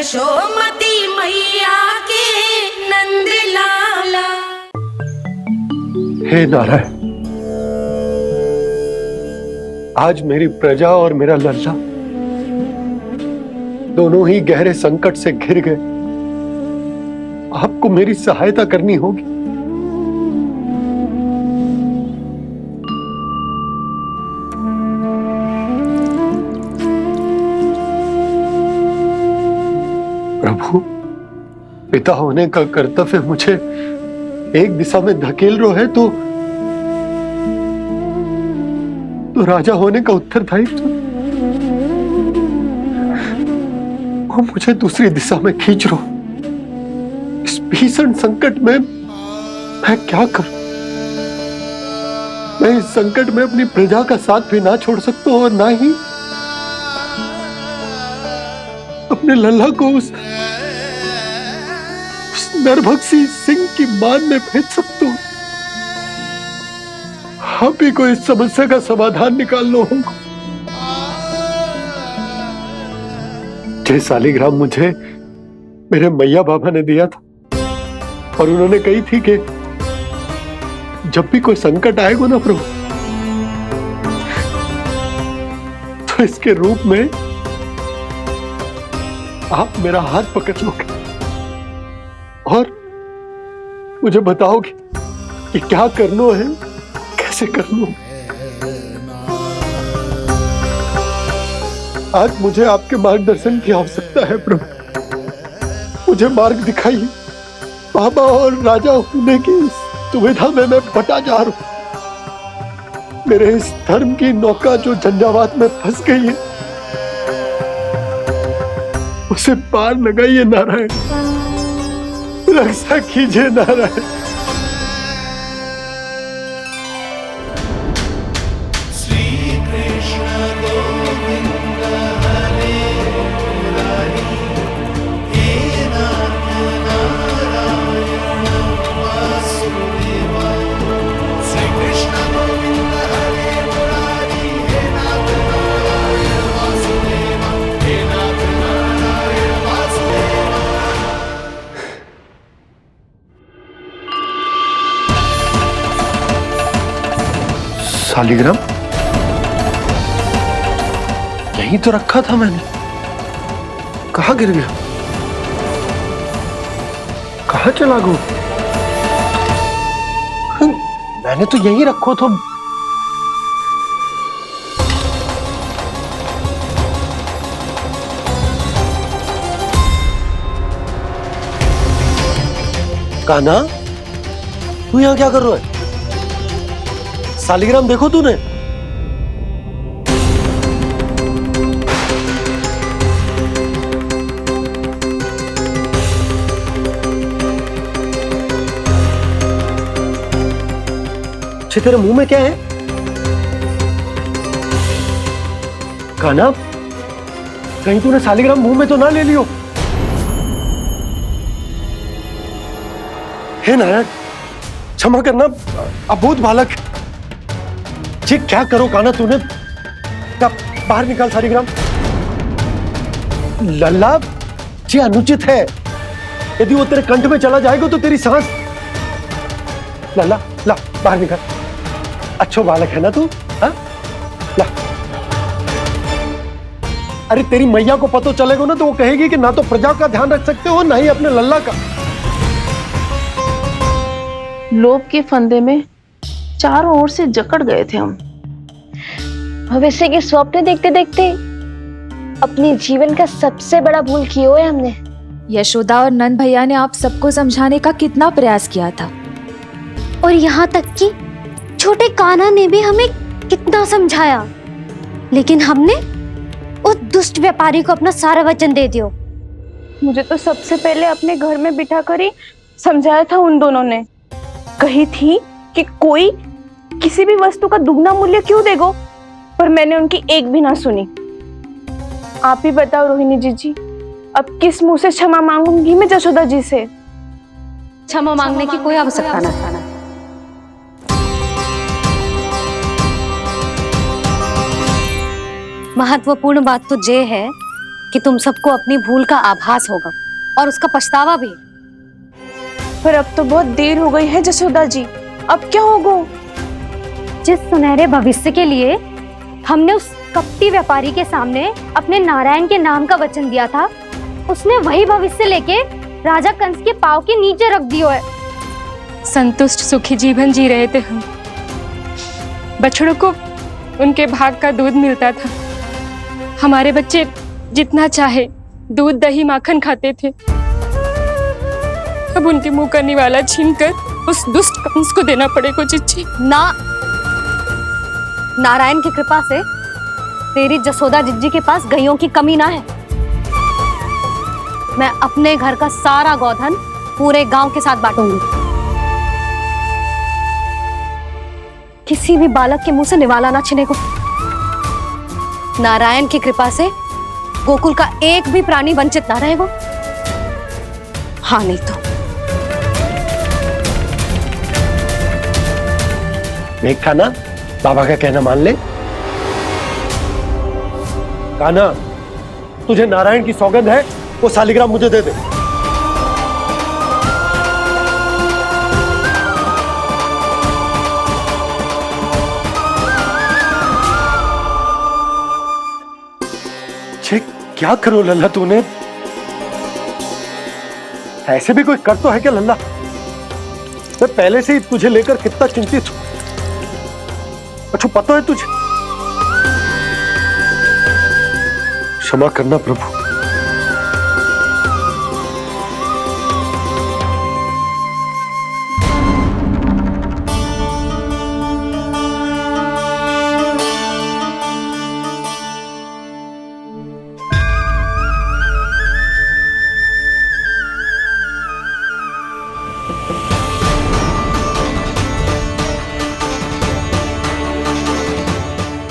यशोमती मैया के नंद लाला। हे नारायण, आज मेरी प्रजा और मेरा लल्ला दोनों ही गहरे संकट से घिर गए। आपको मेरी सहायता करनी होगी। प्रभु, पिता होने का कर्तव्य मुझे एक दिशा में धकेल रहा है तो राजा होने का उत्तरदायित्व वो मुझे दूसरी दिशा में खींच रहा। इस भीषण संकट में मैं क्या करूं? मैं इस संकट में अपनी प्रजा का साथ भी ना छोड़ सकता हूं और ना ही अपने लल्ला को उस नरभक्षी सिंह की मान में भेज सकता हूं। आप ही को इस समस्या का समाधान निकालना होगा। जय शालिग्राम मुझे मेरे मैया बाबा ने दिया था और उन्होंने कही थी कि जब भी कोई संकट आएगा ना प्रभु, तो इसके रूप में आप मेरा हाथ पकड़ लोगे और मुझे बताओगे कि क्या करना है, कैसे करना है। आज मुझे आपके मार्गदर्शन की आवश्यकता है प्रभु। मुझे मार्ग दिखाइए। बाबा और राजा होने की इस दुविधा में मैं बटा जा रहा हूं। मेरे इस धर्म की नौका जो झंझावात में फंस गई है, उसे पार लगाइए नारायण। रक्षा कीजिए नारायण। शालिग्राम यहीं तो रखा था मैंने। कहाँ गिर गया? कहाँ चला गया? मैंने तो यहीं रखो तो। कान्हा, तू यहाँ क्या कर रहा है? शालिग्राम देखो तूने? अच्छे, तेरे मुंह में क्या है? कान्हा, कहीं तूने शालिग्राम मुंह में तो ना ले लियो? हे नारायण, क्षमा करना, अबोध बालक। जी क्या करो कान्हा तूने? कब बाहर निकाल शालिग्राम। लल्ला जी अनुचित है। यदि वो तेरे कंठ में चला जाएगा तो तेरी सांस। लल्ला ला बाहर निकाल। अच्छो बालक है ना तू? हाँ ला। अरे तेरी मैया को पता चलेगा ना तो वो कहेगी कि ना तो प्रजा का ध्यान रख सकते हो ना ही अपने लल्ला का। लोभ के फंदे में चारों ओर से जकड़ गए थे हम। भविष्य के स्वप्न देखते देखते अपने जीवन का सबसे बड़ा भूल किया है हमने। यशोदा और नंद भैया ने आप सबको समझाने का कितना प्रयास किया था, और यहाँ तक कि छोटे कान्हा ने भी हमें कितना समझाया, लेकिन हमने उस दुष्ट व्यापारी को अपना सारा वचन दे दिया। मुझे तो सबसे पहले अपने घर में बिठा कर ही समझाया था उन दोनों ने। कही थी कि कोई किसी भी वस्तु का दुगना मूल्य क्यों देगा, पर मैंने उनकी एक भी ना सुनी। आप ही बताओ रोहिणी जी, अब किस मुंह से क्षमा मांगूंगी मैं जशोदा जी से? क्षमा मांगने की कोई आवश्यकता ना। महत्वपूर्ण बात तो ये है कि तुम सबको अपनी भूल का आभास होगा और उसका पछतावा भी। पर अब तो बहुत देर हो गई है जसोदा जी, अब क्या होगा? जिस सुनहरे भविष्य के लिए हमने उस कपटी व्यापारी के सामने अपने नारायण के नाम का वचन दिया था, उसने वही भविष्य लेके राजा कंस के पांव के नीचे रख दियो है। संतुष्ट सुखी जीवन जी रहे थे हम। बछड़ों को उनके भाग का दूध मिलता था। हमारे बच्चे जितना चाहे दूध दही माखन खाते थे। अब उनके मुंह का निवाला छीनकर उस दुष्ट कंस को देना पड़ेगा चिच्ची। ना, नारायण की कृपा से तेरी जसोदा जिज्जी के पास गैयों की कमी ना है। मैं अपने घर का सारा गोधन पूरे गांव के साथ बांटूंगी। किसी भी बालक के मुंह से निवाला ना छिने को। नारायण की कृपा से गोकुल का एक भी प्राणी वंचित ना रहेगा। हाँ नहीं तो देख कान्हा, बाबा का कहना मान ले। कान्हा, तुझे नारायण की सौगंध है, वो शालिग्राम मुझे दे दे। क्या करो लल्ला तूने? ऐसे भी कोई कर तो है क्या लल्ला? मैं पहले से ही तुझे लेकर कितना चिंतित हूं। अच्छा पता है तुझे? क्षमा करना प्रभु।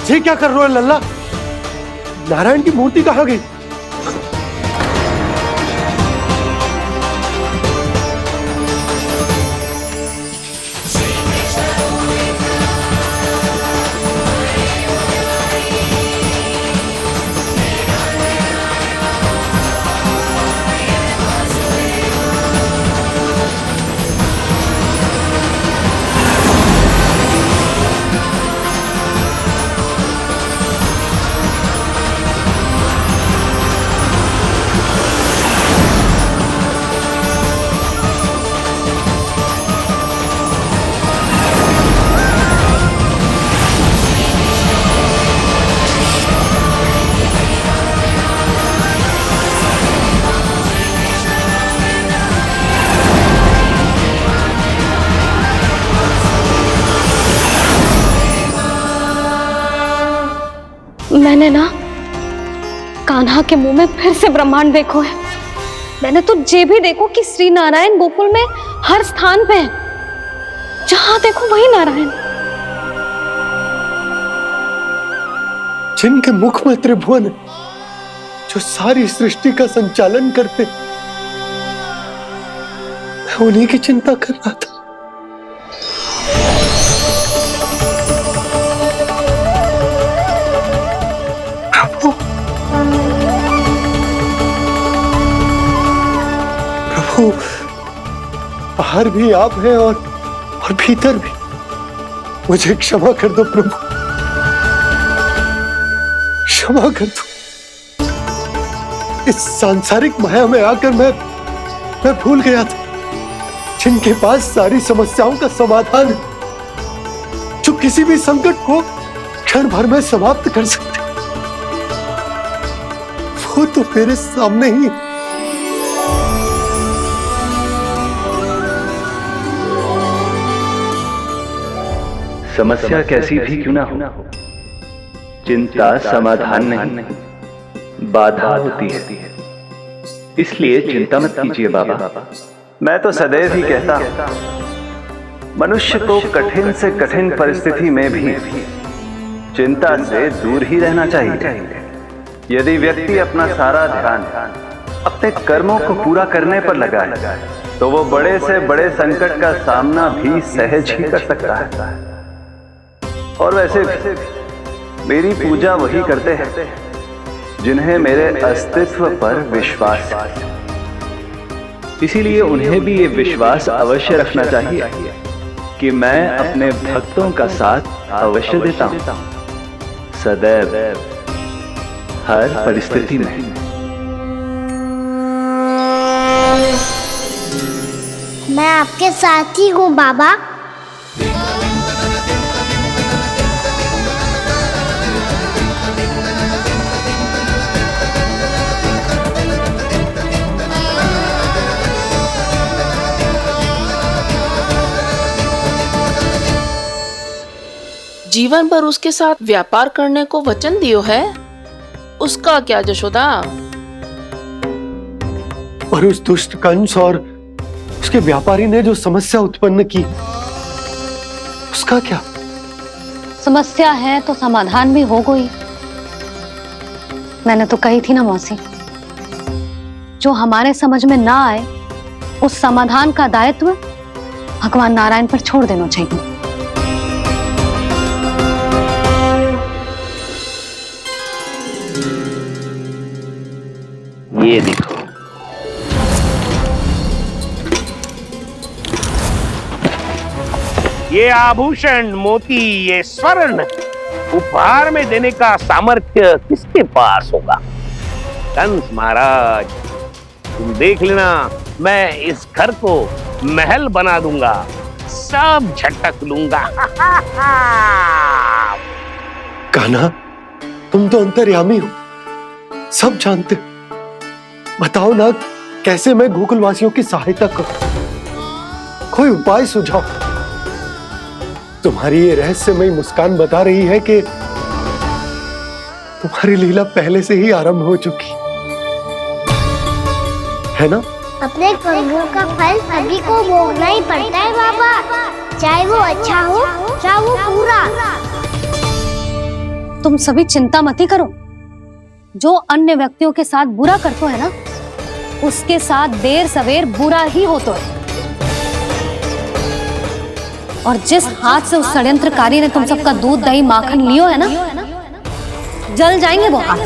ये क्या कर रहे हो लल्ला? नारायण की मूर्ति कहाँ गई? मैंने ना कान्हा के मुंह में फिर से ब्रह्मांड देखो है। मैंने तो ये भी देखो कि श्री नारायण गोकुल में हर स्थान पे है। जहां देखो वही नारायण। जिनके मुख में त्रिभुवन है, जो सारी सृष्टि का संचालन करते, मैं उन्हीं की चिंता कर रहा था। प्रभु, बाहर भी आप हैं और भीतर भी। मुझे क्षमा कर दो प्रभु, क्षमा कर दो। इस सांसारिक माया में आकर मैं भूल गया था जिनके पास सारी समस्याओं का समाधान है, जो किसी भी संकट को क्षण भर में समाप्त कर सकते, वो तो मेरे सामने ही। समस्या कैसी भी क्यों ना हो, चिंता समाधान नहीं, बाधा होती है। इसलिए चिंता मत कीजिए बाबा। मैं तो सदैव ही कहता हूं, मनुष्य को कठिन से कठिन परिस्थिति में भी चिंता से दूर ही रहना चाहिए। यदि व्यक्ति अपना सारा ध्यान अपने कर्मों को पूरा करने पर लगाए, तो वो बड़े से बड़े संकट का सामना भी सहज ही कर सकता है। और वैसे भी मेरी पूजा वही करते हैं जिन्हें मेरे अस्तित्व पर विश्वास है। इसीलिए उन्हें भी ये विश्वास अवश्य रखना चाहिए कि मैं अपने भक्तों का साथ अवश्य देता हूं, सदैव, हर परिस्थिति में। मैं आपके साथ ही हूँ बाबा। जीवन भर उसके साथ व्यापार करने को वचन दियो है, उसका क्या जशोदा? और उस दुष्ट कंस और उसके व्यापारी ने जो समस्या उत्पन्न की, उसका क्या? समस्या है तो समाधान भी हो गई। मैंने तो कही थी ना मौसी, जो हमारे समझ में ना आए उस समाधान का दायित्व भगवान नारायण पर छोड़ देना चाहिए। ये देखो, ये आभूषण, मोती, ये स्वर्ण उपहार में देने का सामर्थ्य किसके पास होगा? कंस महाराज, तुम देख लेना, मैं इस घर को महल बना दूंगा, सब झटक लूंगा। कान्हा, तुम तो अंतर्यामी हो, सब जानते। बताओ ना, कैसे मैं गोकुलवासियों की सहायता करूं? कोई उपाय सुझाओ। तुम्हारी ये रहस्यमयी मुस्कान बता रही है कि तुम्हारी लीला पहले से ही आरंभ हो चुकी है ना? अपने कर्मों का फल सभी को भोगना ही पड़ता है बाबा, चाहे वो अच्छा हो चाहे वो बुरा। तुम सभी चिंता मत ही करो। जो अन्य व्यक्तियों के साथ बुरा करते है ना, उसके साथ देर सवेर बुरा ही होता है। और जिस हाथ से उस षड्यंत्रकारी ने तुम सबका दूध दही माखन लियो है ना, जल जाएंगे वो हाथ,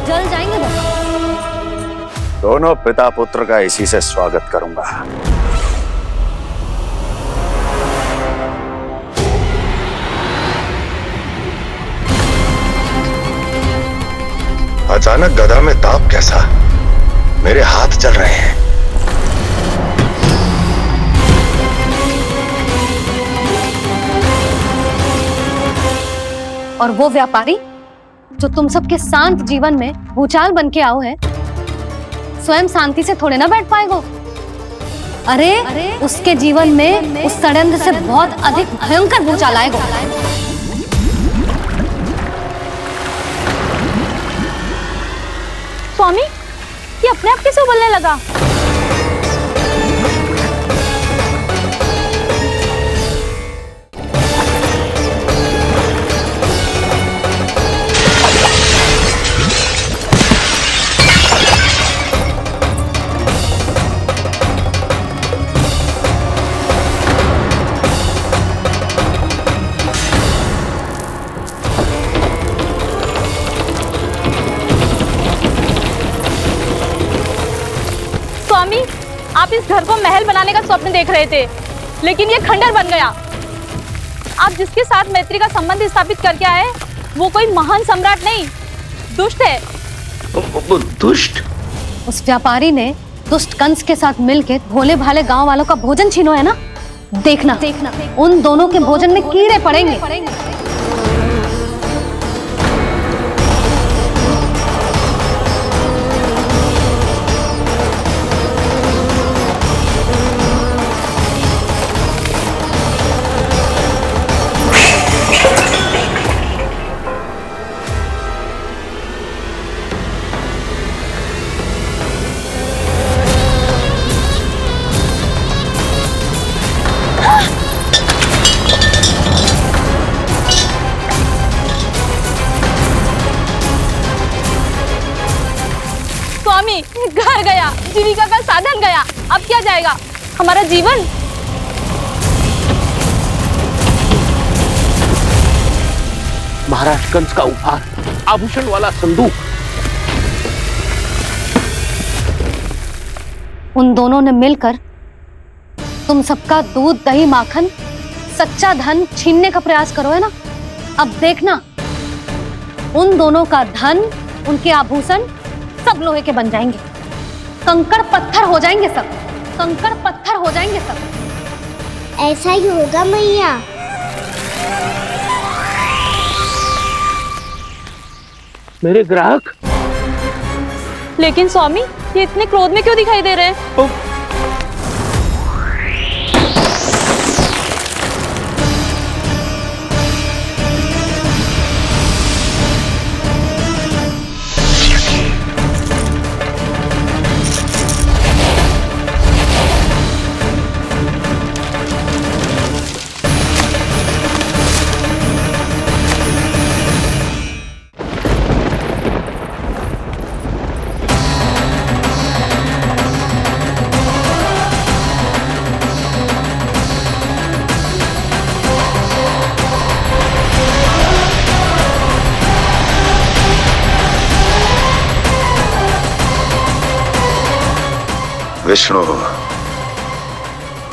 जल जाएंगे वो हाथ। दोनों पिता पुत्र का इसी से स्वागत करूंगा। अचानक गदा में ताप कैसा? मेरे हाथ चल रहे हैं। और वो व्यापारी जो तुम सबके शांत जीवन में भूचाल बन के आओ है, स्वयं शांति से थोड़े ना बैठ पाएगो। अरे उसके जीवन में उस षड्यंत्र से बहुत अधिक भयंकर भूचाल आएगा। स्वामी, ये अपने आप कैसे बोलने लगा? आप इस घर को महल बनाने का स्वप्न देख रहे थे, लेकिन ये खंडर बन गया। आप जिसके साथ मैत्री का संबंध स्थापित करके आए, वो कोई महान सम्राट नहीं, दुष्ट है। दुष्ट? उस व्यापारी ने दुष्ट कंस के साथ मिलकर भोले भाले गांव वालों का भोजन छीनो है ना। देखना उन दोनों के भोजन में कीड़े पड़ेंगे। घर गया, जीविका का साधन गया, अब क्या जाएगा हमारा जीवन? महाराज कंस का उपहार, आभूषण वाला संदूक, उन दोनों ने मिलकर तुम सबका दूध, दही, माखन, सच्चा धन छीनने का प्रयास करो, है ना? अब देखना, उन दोनों का धन, उनके आभूषण सब लोहे के बन जाएंगे, कंकड़ पत्थर हो जाएंगे सब, कंकड़ पत्थर हो जाएंगे सब। ऐसा ही होगा मैया। मेरे ग्राहक। लेकिन स्वामी, ये इतने क्रोध में क्यों दिखाई दे रहे हैं?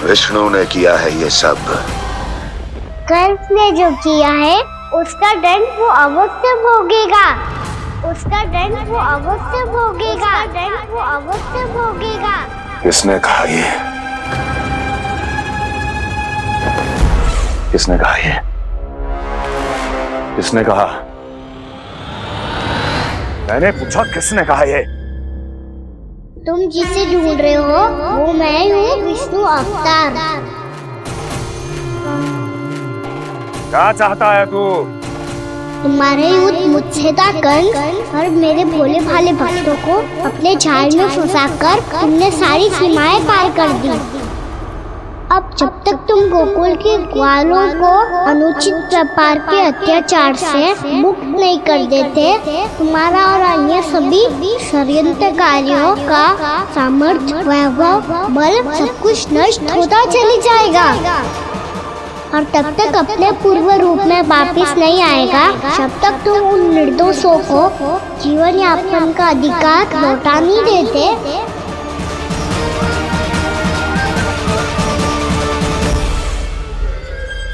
विष्णु ने किया है ये सब। कंस ने जो किया है उसका दंड वो अवश्य भोगेगा, उसका दंड वो अवश्य भोगेगा, दंड वो अवश्य भोगेगा। किसने कहा ये? किसने कहा ये? किसने कहा? मैंने पूछा किसने कहा ये? तुम जिसे ढूंढ रहे हो वो मैं हूँ, विष्णु अवतार। क्या चाहता है तू? तुम्हारे युद्ध मुझसे था कंस, और मेरे भोले भाले भक्तों को अपने जाल में फंसाकर तुमने सारी सीमाएं पार कर दी। अब जब तक तुम गोकुल के ग्वालों को अनुचित प्रकार के अत्याचार से मुक्त नहीं कर देते, तुम्हारा और अन्य सभी षड्यंत्रकारियों का सामर्थ्य, वैभव, बल सब कुछ नष्ट होता चली जाएगा, और तब तक अपने पूर्व रूप में वापिस नहीं आएगा जब तक तुम उन निर्दोषों को जीवन यापन का अधिकार लौटा नहीं देते।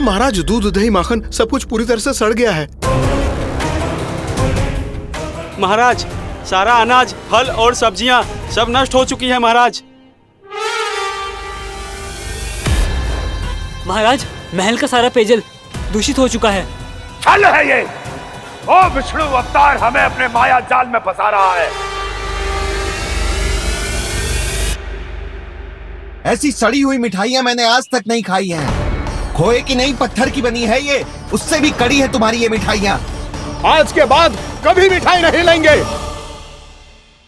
महाराज, दूध, दही, माखन सब कुछ पूरी तरह से सड़ गया है। महाराज, सारा अनाज, फल और सब्जियां सब नष्ट हो चुकी है महाराज। महाराज, महल का सारा पेयजल दूषित हो चुका है। छल है ये। ओ विष्णु अवतार हमें अपने माया जाल में फंसा रहा है। ऐसी सड़ी हुई मिठाइयां मैंने आज तक नहीं खाई हैं। खोए की नहीं, पत्थर की बनी है ये, उससे भी कड़ी है तुम्हारी ये मिठाइयां। आज के बाद कभी मिठाई नहीं लेंगे।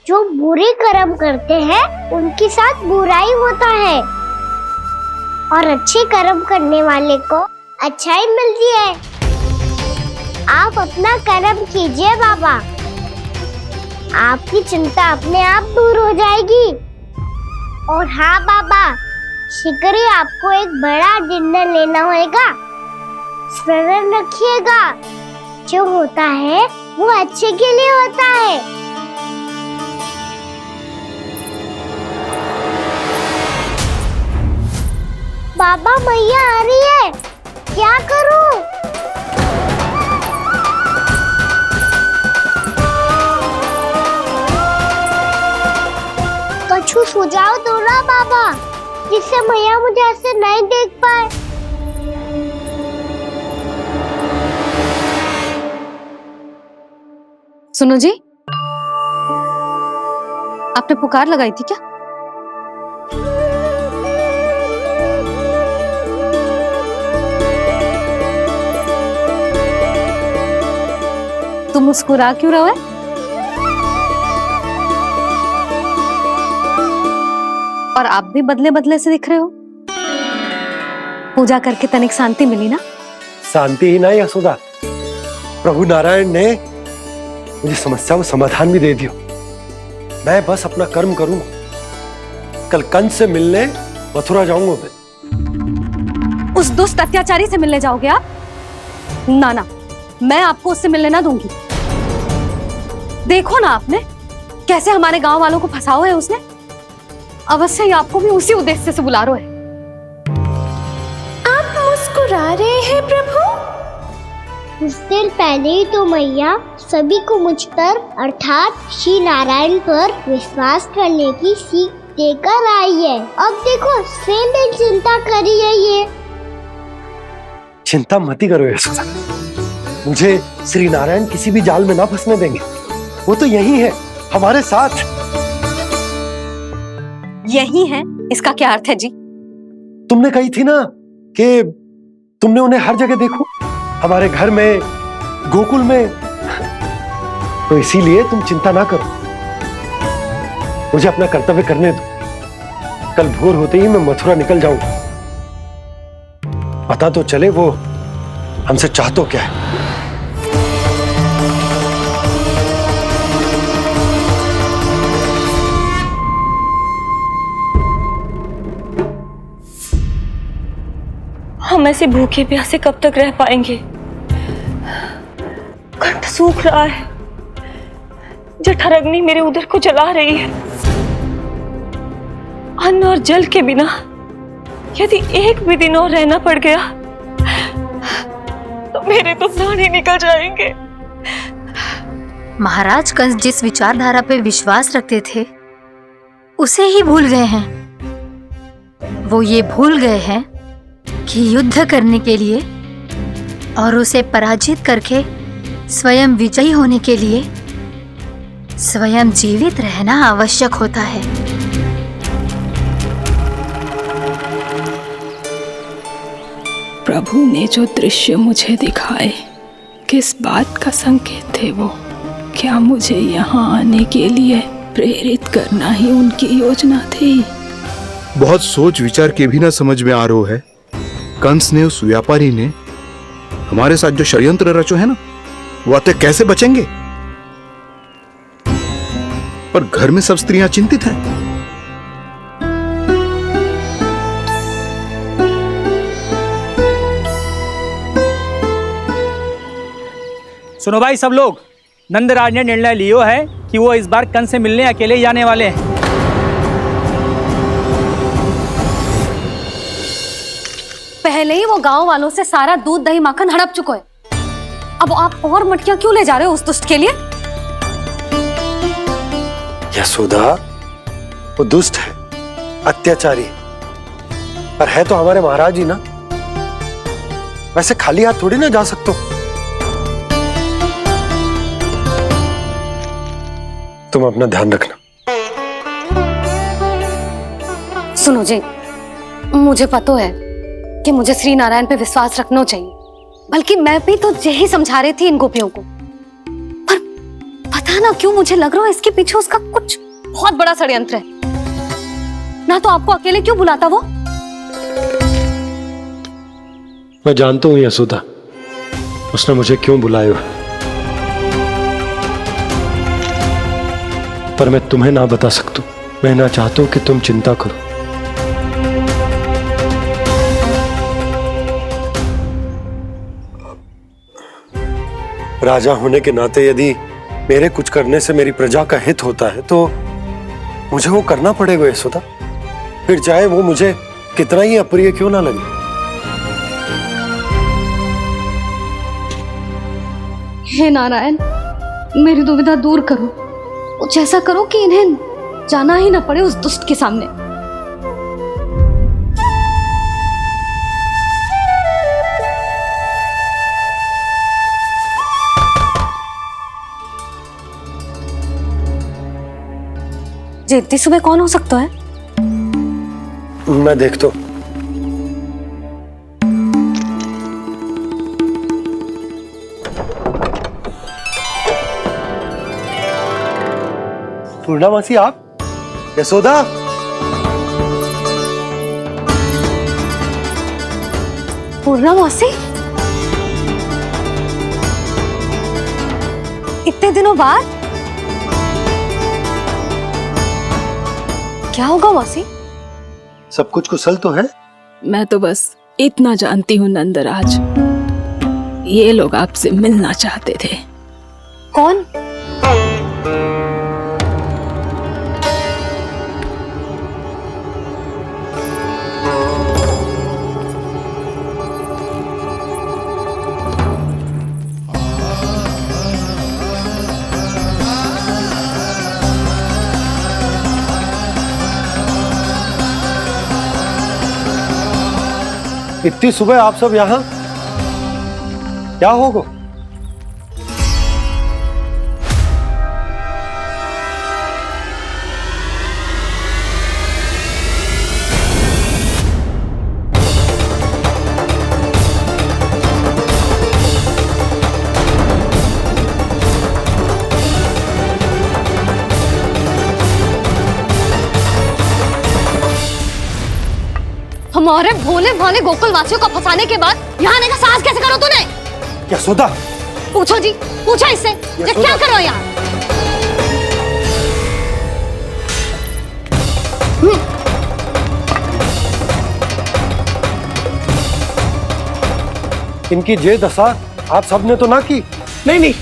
जो बुरे कर्म करते हैं उनके साथ बुराई होता है, और अच्छे कर्म करने वाले को अच्छाई मिलती है। आप अपना कर्म कीजिए बाबा, आपकी चिंता अपने आप दूर हो जाएगी। और हाँ बाबा, शीघ्र ही आपको एक बड़ा डिनर लेना होगा। स्मरण रखिएगा, जो होता है वो अच्छे के लिए होता है। बाबा, मैया आ रही है, क्या करूं? कुछ सुझाव दो ना बाबा, जिससे मैया मुझे ऐसे नहीं देख पाए। सुनो जी, आपने पुकार लगाई थी क्या? तुम मुस्कुरा क्यों रहे हो? और आप भी बदले बदले से दिख रहे हो। पूजा करके तनिक शांति मिली ना? शांति ही नहीं यशोदा, प्रभु नारायण ने मुझे समस्या को समाधान भी दे दिया। मैं बस अपना कर्म करूंगा। कल कंस से मिलने मथुरा जाऊंगा मैं। उस दुष्ट अत्याचारी से मिलने जाओगे आप? ना ना, मैं आपको उससे मिलने ना दूंगी। देखो ना आपने कैसे हमारे गांव वालों को फंसाओ है उसने। अवश्य ही आपको भी उसी उद्देश्य से बुला रहे हैं। आप मुस्कुरा रहे हैं प्रभु? कुछ देर पहले ही तो मैया सभी को मुझ पर अर्थात श्री नारायण पर विश्वास करने की सीख देकर आई है। अब देखो स्वयं भी चिंता करी है ये। चिंता मत ही करो यशोदा, मुझे श्री नारायण किसी भी जाल में ना फंसने देंगे। वो तो यही है हमारे साथ। यही है, इसका क्या अर्थ है जी? तुमने कही थी ना कि तुमने उन्हें हर जगह देखो, हमारे घर में, गोकुल में, तो इसीलिए तुम चिंता ना करो, मुझे अपना कर्तव्य करने दो। कल भोर होते ही मैं मथुरा निकल जाऊंगा। पता तो चले वो हमसे चाहतो क्या है। हम ऐसे भूखे प्यासे कब तक रह पाएंगे? कंठ सूख रहा है, जठराग्नि मेरे उदर को जला रही है। अन्न और जल के बिना यदि एक भी दिन और रहना पड़ गया तो मेरे तो प्राण ही निकल जाएंगे। महाराज कंस जिस विचारधारा पे विश्वास रखते थे उसे ही भूल गए हैं। वो ये भूल गए हैं कि युद्ध करने के लिए और उसे पराजित करके स्वयं विजयी होने के लिए स्वयं जीवित रहना आवश्यक होता है। प्रभु ने जो दृश्य मुझे दिखाए, किस बात का संकेत थे वो? क्या मुझे यहाँ आने के लिए प्रेरित करना ही उनकी योजना थी? बहुत सोच विचार के भी ना समझ में आ रहा है। कंस ने, उस व्यापारी ने हमारे साथ जो षड्यंत्र रचो है ना, वो आते कैसे बचेंगे? पर घर में सब स्त्रियां चिंतित हैं। सुनो भाई सब लोग, नंदराज ने निर्णय लियो है कि वो इस बार कंस से मिलने अकेले ही जाने वाले हैं। पहले ही वो गांव वालों से सारा दूध दही माखन हड़प चुके हैं। अब आप और मटकियां क्यों ले जा रहे हो उस दुष्ट के लिए? यशोदा, वो दुष्ट है, अत्याचारी, पर है तो हमारे महाराज ही ना। वैसे खाली हाथ थोड़ी ना जा सकते हो। तुम अपना ध्यान रखना। सुनो जी, मुझे पता है कि मुझे श्री नारायण पे विश्वास रखना चाहिए, बल्कि मैं भी तो यही समझा रही थी इन गोपियों को। पर पता ना क्यों मुझे लग रहा है इसके पीछे उसका कुछ बहुत बड़ा षड्यंत्र है। ना तो आपको अकेले क्यों बुलाता वो? मैं जानता हूं यशोदा, उसने मुझे क्यों बुलाया, पर मैं तुम्हें ना बता सकता। मैं ना चाहता हूं कि तुम चिंता करो। राजा होने के नाते यदि मेरे कुछ करने से मेरी प्रजा का हित होता है तो मुझे वो करना पड़ेगा यशोदा, फिर चाहे वो मुझे कितना ही अप्रिय क्यों ना लगे। हे नारायण, मेरी दुविधा दूर करो। कुछ ऐसा करो कि इन्हें जाना ही ना पड़े उस दुष्ट के सामने। जी इतनी सुबह कौन हो सकता है? मैं देखता हूं। पूर्णामासी, आप? यशोदा, पूर्णामासी, इतने दिनों बाद? क्या होगा मौसी? सब कुछ कुशल तो है? मैं तो बस इतना जानती हूँ नंदराज, ये लोग आपसे मिलना चाहते थे। कौन? इतनी सुबह आप सब यहाँ? क्या होगा? हमारे भोले भाले गोकुल वासियों को फंसाने के बाद यहाँ आने का साहस कैसे करो तूने? यशोदा, पूछो जी, पूछो इससे ये क्या करो यहाँ? इनकी ये दशा आप सबने तो ना की? नहीं नहीं,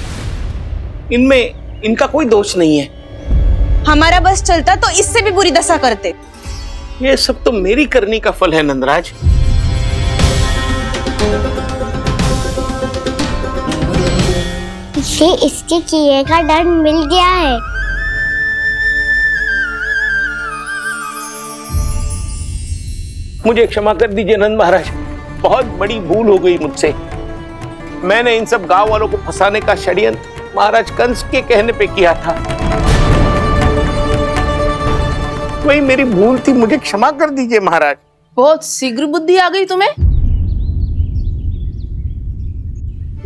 इनमें इनका कोई दोष नहीं है। हमारा बस चलता तो इससे भी बुरी दशा करते। ये सब तो मेरी करनी का फल है नंदराज। इसे इसके किए का दंड मिल गया है। मुझे क्षमा कर दीजिए नंद महाराज, बहुत बड़ी भूल हो गई मुझसे। मैंने इन सब गांव वालों को फंसाने का षड्यंत्र महाराज कंस के कहने पे किया था। वही मेरी भूल थी, मुझे क्षमा कर दीजिए महाराज। बहुत शीघ्र बुद्धि आ गई तुम्हें।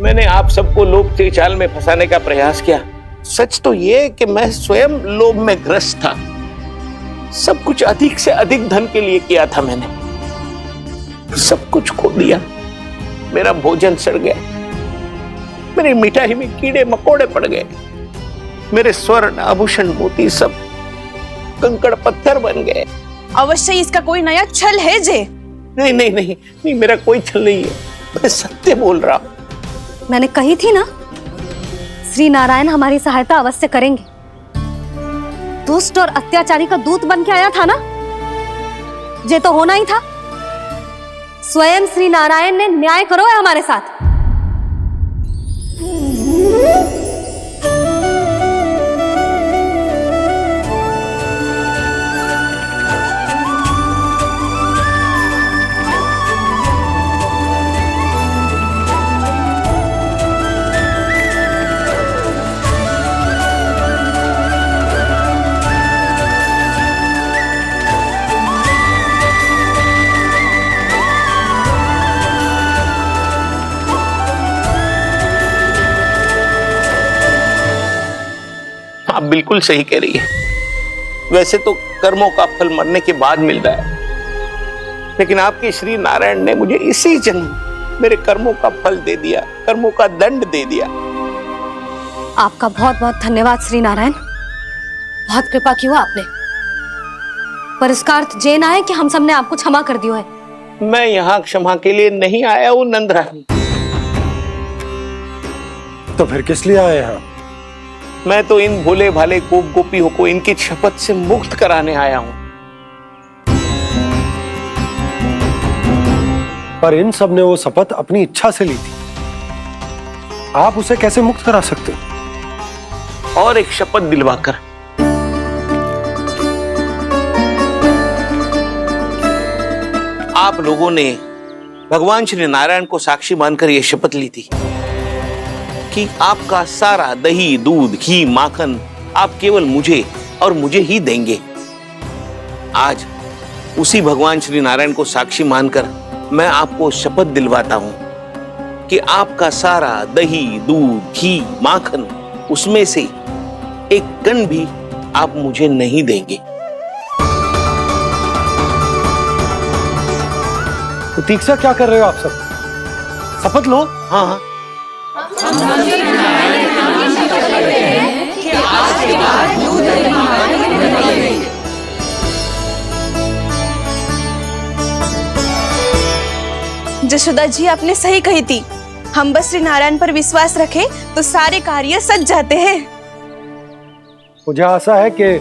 मैंने आप सबको लोभ के जाल में फंसाने का प्रयास किया। सच तो ये कि मैं स्वयं लोभ में ग्रस्त था। सब कुछ अधिक से अधिक धन के लिए किया था मैंने। सब कुछ खो दिया। मेरा भोजन सड़ गया, मेरी मिठाई में कीड़े मकोड़े पड़ गए, मेरे स्वर्ण आभूषण मोती सब कंकड़ पत्थर बन गए। अवश्य इसका कोई नया छल है जे। नहीं नहीं नहीं नहीं, मेरा कोई छल नहीं है, मैं सत्य बोल रहा हूं। मैंने कही थी ना, श्री नारायण हमारी सहायता अवश्य करेंगे। दुष्ट और अत्याचारी का दूत बन के आया था ना, ये तो होना ही था। स्वयं श्री नारायण ने न्याय करो है हमारे साथ। आप बिल्कुल सही कह रही है। वैसे तो कर्मों का फल मरने के बाद मिल रहा है, लेकिन आपके श्री नारायण ने मुझे इसी जन्म मेरे कर्मों का फल दे दिया, कर्मों का दंड दे दिया। आपका बहुत बहुत धन्यवाद श्री नारायण, बहुत कृपा की हो आपने। पर इसका अर्थ ये ना है कि हम सबने आपको क्षमा कर दिया है। मैं यहाँ क्षमा के लिए नहीं आया हूँ नंदरानी। तो फिर किस लिए आए हैं? मैं तो इन भोले भाले गोप गोपियों को इनकी शपथ से मुक्त कराने आया हूं। पर इन सब ने वो शपथ अपनी इच्छा से ली थी, आप उसे कैसे मुक्त करा सकते? और एक शपथ दिलवाकर। आप लोगों ने भगवान श्री नारायण को साक्षी मानकर यह शपथ ली थी कि आपका सारा दही, दूध, घी, माखन आप केवल मुझे और मुझे ही देंगे। आज उसी भगवान श्री नारायण को साक्षी मानकर मैं आपको शपथ दिलवाता हूं कि आपका सारा दही, दूध, घी, माखन उसमें से एक कण भी आप मुझे नहीं देंगे। प्रतीक्षा क्या कर रहे हो आप सब? शपथ लो। हाँ हाँ, जशोदा जी आपने सही कही थी। हम बस श्री नारायण पर विश्वास रखें तो सारे कार्य सज जाते हैं। मुझे आशा है कि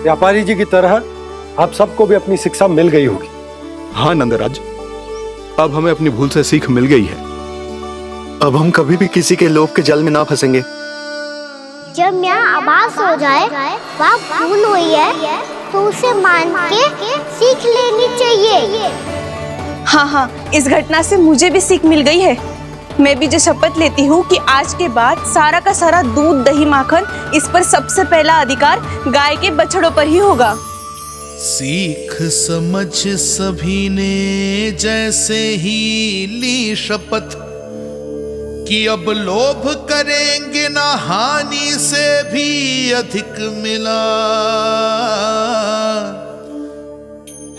व्यापारी जी की तरह आप सबको भी अपनी शिक्षा मिल गई होगी। हाँ नंदराज, अब हमें अपनी भूल से सीख मिल गई है। अब हम कभी भी किसी के लोभ के जल में ना फंसेंगे। जब यहाँ आभास हो जाए वह भूल हुई है तो उसे मान के सीख लेनी चाहिए। हाँ हाँ, इस घटना से मुझे भी सीख मिल गई है। मैं भी जो शपथ लेती हूँ कि आज के बाद सारा का सारा दूध दही माखन इस पर सबसे पहला अधिकार गाय के बछड़ों पर ही होगा। सीख समझ सभी ने जैसे ही ली शपथ कि अब लोभ करेंगे ना हानि से भी अधिक मिला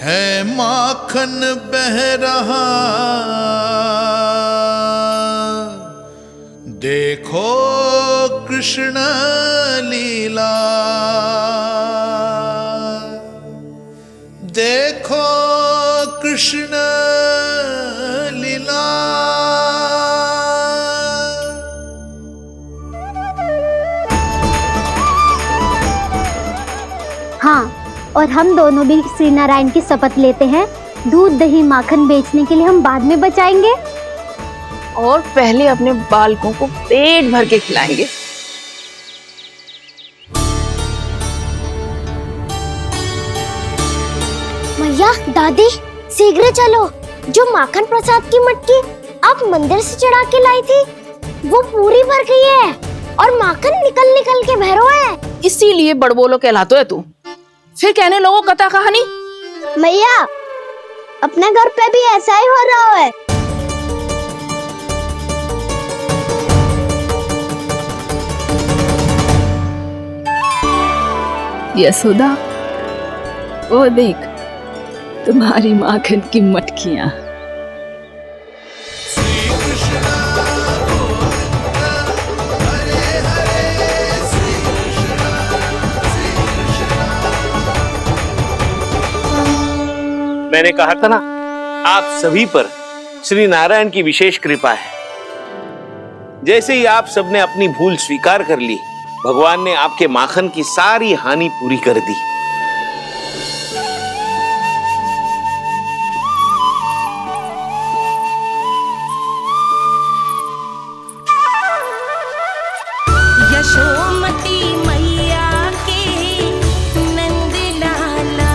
है माखन बह रहा देखो कृष्ण लीला देखो कृष्ण लीला। हाँ, और हम दोनों भी श्री नारायण की शपथ लेते हैं, दूध दही माखन बेचने के लिए हम बाद में बचाएंगे और पहले अपने बालकों को पेट भर के खिलाएंगे। मैया, दादी, शीघ्र चलो। जो माखन प्रसाद की मटकी आप मंदिर से चढ़ा के लाई थी, वो पूरी भर गई है और माखन निकल निकल के भरो है। इसीलिए बड़बोलो कहलाते है तू। फिर कहने लोगों कथा कहानी। मैया, अपने घर पे भी ऐसा ही हो रहा है। यशोदा, वो देख तुम्हारी माखन की मटकियां। मैंने कहा था ना, आप सभी पर श्री नारायण की विशेष कृपा है। जैसे ही आप सबने अपनी भूल स्वीकार कर ली, भगवान ने आपके माखन की सारी हानि पूरी कर दी। यशोमती मैया के नंद लाला,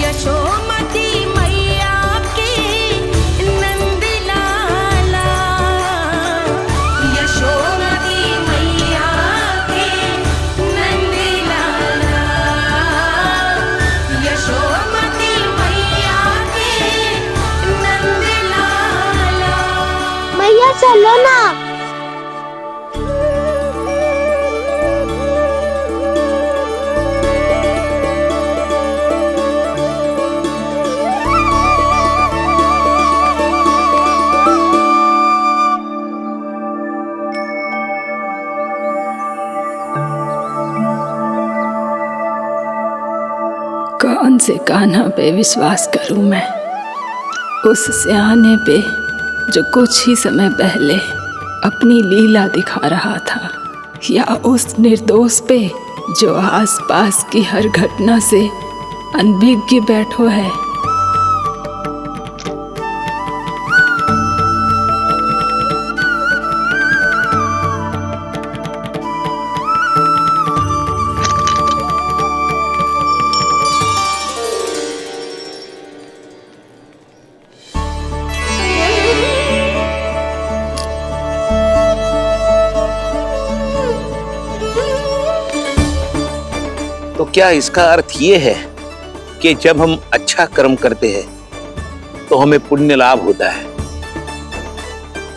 यशोमती मैया के नंद लाला, यशोमती मैया के नंद लाला, यशोमती मैया के नंद लाला। मैया चलो ना। कौन से कान्हा पे विश्वास करूं मैं, उस सियाने पे जो कुछ ही समय पहले अपनी लीला दिखा रहा था, या उस निर्दोष पे जो आसपास की हर घटना से अनभिज्ञ बैठो है। तो क्या इसका अर्थ ये है कि जब हम अच्छा कर्म करते हैं तो हमें पुण्य लाभ होता है,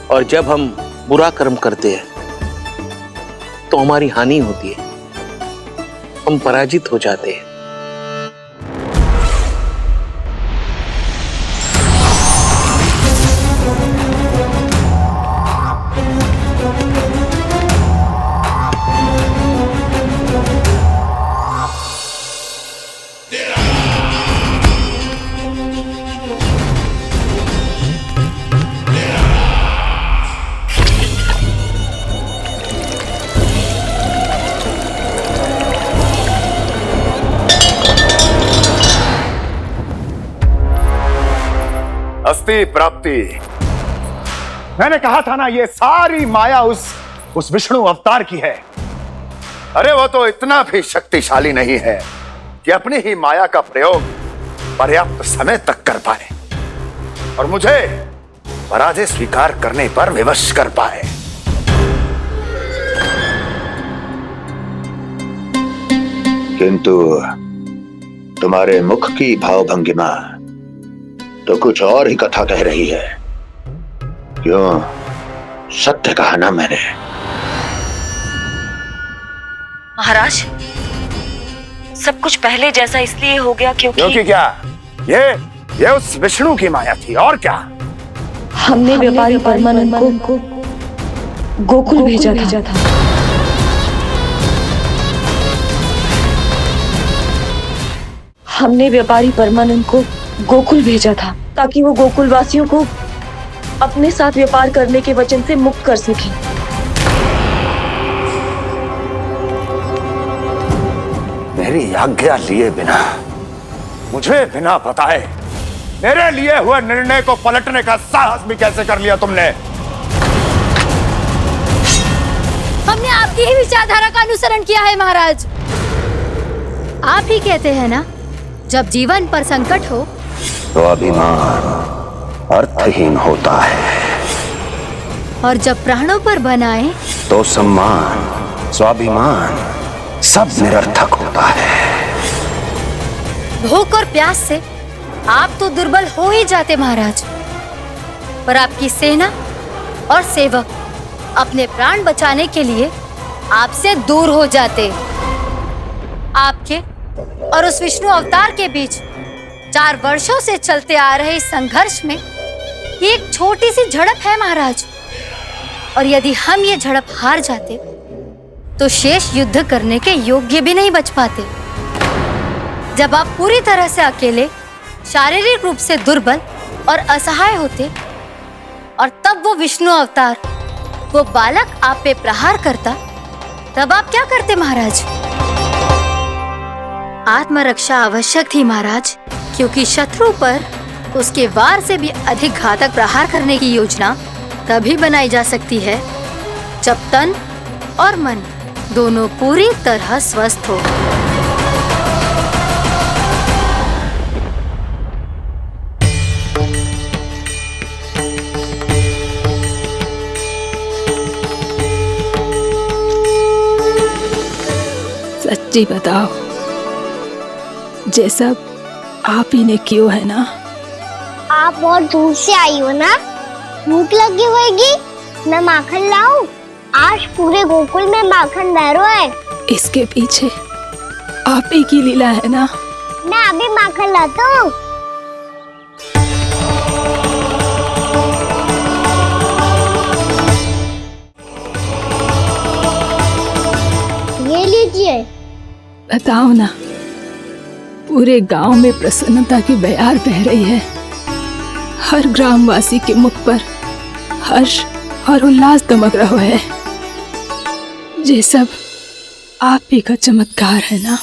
और जब हम बुरा कर्म करते हैं तो हमारी हानि होती है, हम पराजित हो जाते हैं। अस्ति प्राप्ति। मैंने कहा था ना, ये सारी माया उस विष्णु अवतार की है। अरे वो तो इतना भी शक्तिशाली नहीं है कि अपनी ही माया का प्रयोग पर्याप्त समय तक कर पाए और मुझे पराजय स्वीकार करने पर विवश कर पाए। किंतु तुम्हारे मुख की भावभंगिमा तो कुछ और ही कथा कह रही है। क्यों? सत्य कहा ना मैंने। महाराज, सब कुछ पहले जैसा इसलिए हो गया क्योंकि क्या? ये उस विष्णु की माया थी और क्या? हमने व्यापारी परमानंद को गोकुल भेजा था। हमने व्यापारी परमानंद को गोकुल भेजा था ताकि वो गोकुल वासियों को अपने साथ व्यापार करने के वचन से मुक्त कर सके। मेरी आज्ञा लिए बिना, मुझे बिना बताए मेरे लिए हुए निर्णय को पलटने का साहस भी कैसे कर लिया तुमने? हमने आपकी ही विचारधारा का अनुसरण किया है महाराज। आप ही कहते हैं ना, जब जीवन पर संकट हो तो अभिमान अर्थहीन होता है, और जब प्राणों पर बनाए तो सम्मान स्वाभिमान सब निरर्थक होता है। भूख और प्यास से आप तो दुर्बल हो ही जाते महाराज, पर आपकी सेना और सेवक अपने प्राण बचाने के लिए आपसे दूर हो जाते। आपके और उस विष्णु अवतार के बीच 4 वर्षों से चलते आ रहे इस संघर्ष में ये एक छोटी सी झड़प है महाराज, और यदि हम ये झड़प हार जाते तो शेष युद्ध करने के योग्य भी नहीं बच पाते। जब आप पूरी तरह से अकेले, शारीरिक रूप से दुर्बल और असहाय होते, और तब वो विष्णु अवतार, वो बालक आप पे प्रहार करता, तब आप क्या करते महाराज? आत्मरक्षा आवश्यक थी महाराज, क्योंकि शत्रु पर उसके वार से भी अधिक घातक प्रहार करने की योजना तभी बनाई जा सकती है जब तन और मन दोनों पूरी तरह स्वस्थ हो। सच्ची बताओ, जैसा आप ही ने किया है ना? आप बहुत दूर से आई हो ना, भूख लगी होगी। मैं माखन लाऊं? आज पूरे गोकुल में माखन बह रहा है। इसके पीछे आप ही की लीला है ना? मैं अभी माखन लाता हूँ। ये लीजिए। बताओ ना, पूरे गांव में प्रसन्नता की बयार बह रही है। हर ग्रामवासी के मुख पर हर्ष और उल्लास दमक रहा है। ये सब आप ही का चमत्कार है ना?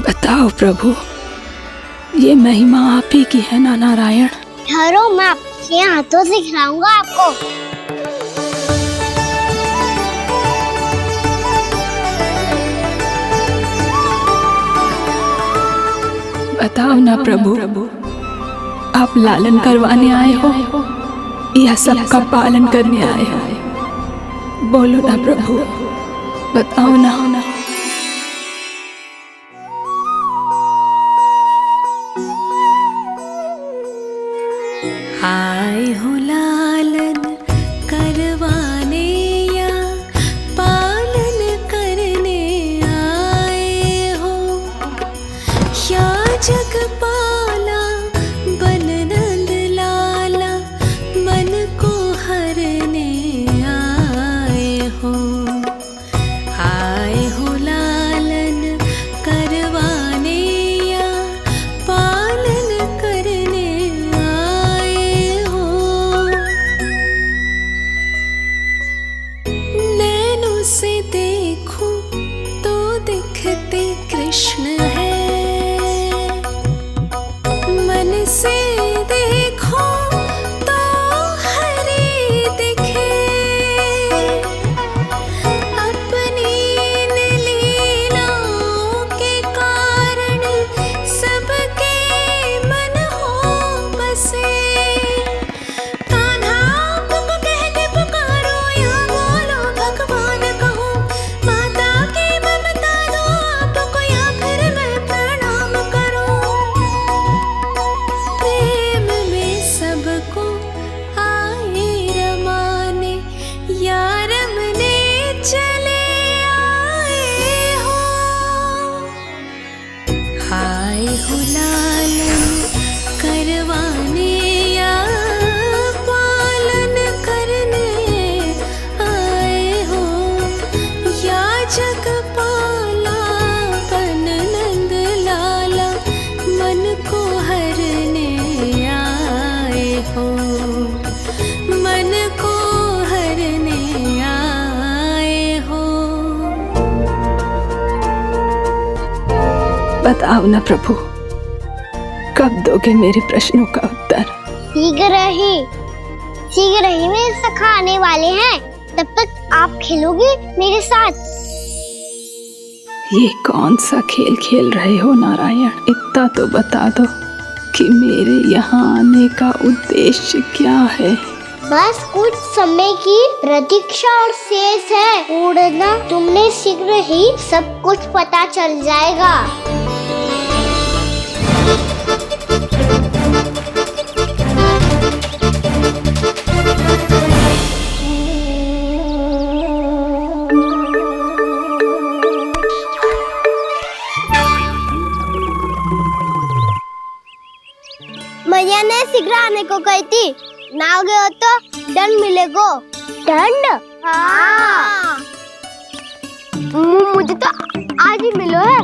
बताओ प्रभु, ये महिमा आप ही की है ना नारायण? ठहरो, मैं आपके हाथों से खिलाऊंगा आपको। बताओ ना प्रभु, आप लालन करवाने आए हो या सबका पालन करने आए हो? बोलो ना प्रभु, बताओ ना। आए हो लालन करवाने या पालन करने आए हो, या जगपाला बन नंद लाला मन को हरने आए हो। आए हो बताओ ना प्रभु, कब दोगे मेरे प्रश्नों का उत्तर? शीघ्र ही मेरे सखा आने वाले हैं, तब तक आप खेलोगे मेरे साथ। ये कौन सा खेल खेल रहे हो नारायण? इतना तो बता दो कि मेरे यहाँ आने का उद्देश्य क्या है? बस कुछ समय की प्रतीक्षा और शेष है। उड़ना तुमने शीघ्र ही सब कुछ पता चल जाएगा। मैया ने शीघ्र आने को कही थी, ना हो गए हो तो दंड मिलेगा। दंड? हाँ। मुझे तो आज ही मिलो है।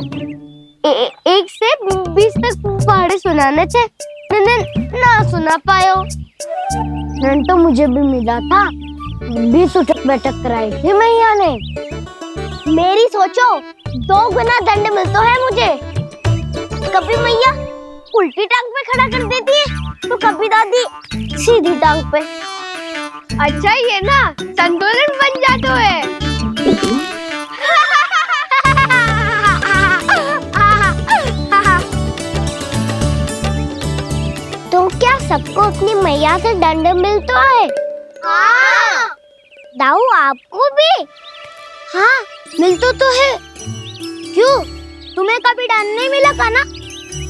1 से 20 तक पहाड़े सुनाने थे, ना सुना पायो। दंड तो मुझे भी मिला था, 20 उठक बैठक कराई थी मैया ने। मेरी सोचो, 2 गुना दंड मिलता है मुझे। कभी मैया उल्टी टांग पे खड़ा कर देती है, तो कभी दादी सीधी टांग पे। अच्छा ये ना संतुलन बन जाता है। तो क्या सबको अपनी मैया से दंड मिलता है? हाँ। दाऊ आपको भी? हाँ मिलता तो है। क्यों, तुम्हें कभी दंड नहीं मिला का ना?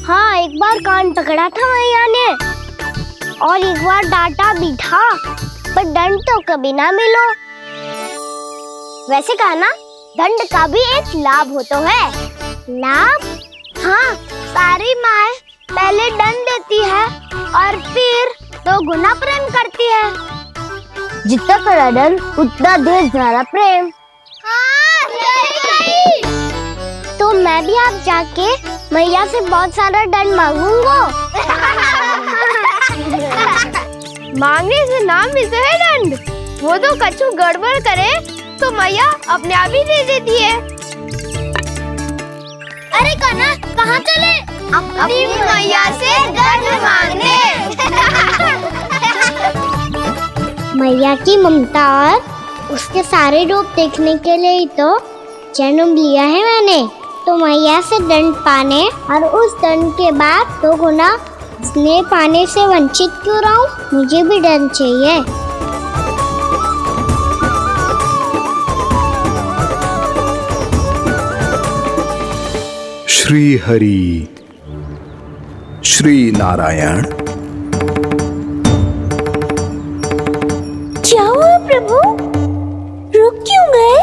हाँ, एक बार कान पकड़ा था मैया ने और एक बार डांटा भी था, पर दंड तो कभी ना मिलो। वैसे कहा ना, दंड का भी एक लाभ होता है। लाभ? हाँ, सारी माँ पहले दंड देती है और फिर 2 गुना प्रेम करती है। जितना कड़ा दंड उतना ढेर सारा प्रेम। हाँ, सही। तो मैं भी आप जाके मैया से बहुत सारा दंड मांगूंगा। मांगने से ना मिलता है दंड, वो तो कछु गड़बड़ करे तो मैया अपने आप ही दे देती है। अरे कान्हा, कहाँ चले? अपनी मैया से दंड मांगने। मैया की ममता और उसके सारे रूप देखने के लिए ही तो जन्म लिया है मैंने। तो मैया से दंड पाने और उस दंड के बाद 2 गुना स्नेह पाने से वंचित क्यों रहूं? मुझे भी दंड चाहिए। श्री हरि, श्री नारायण। क्या हुआ प्रभु? रुक क्यों गए?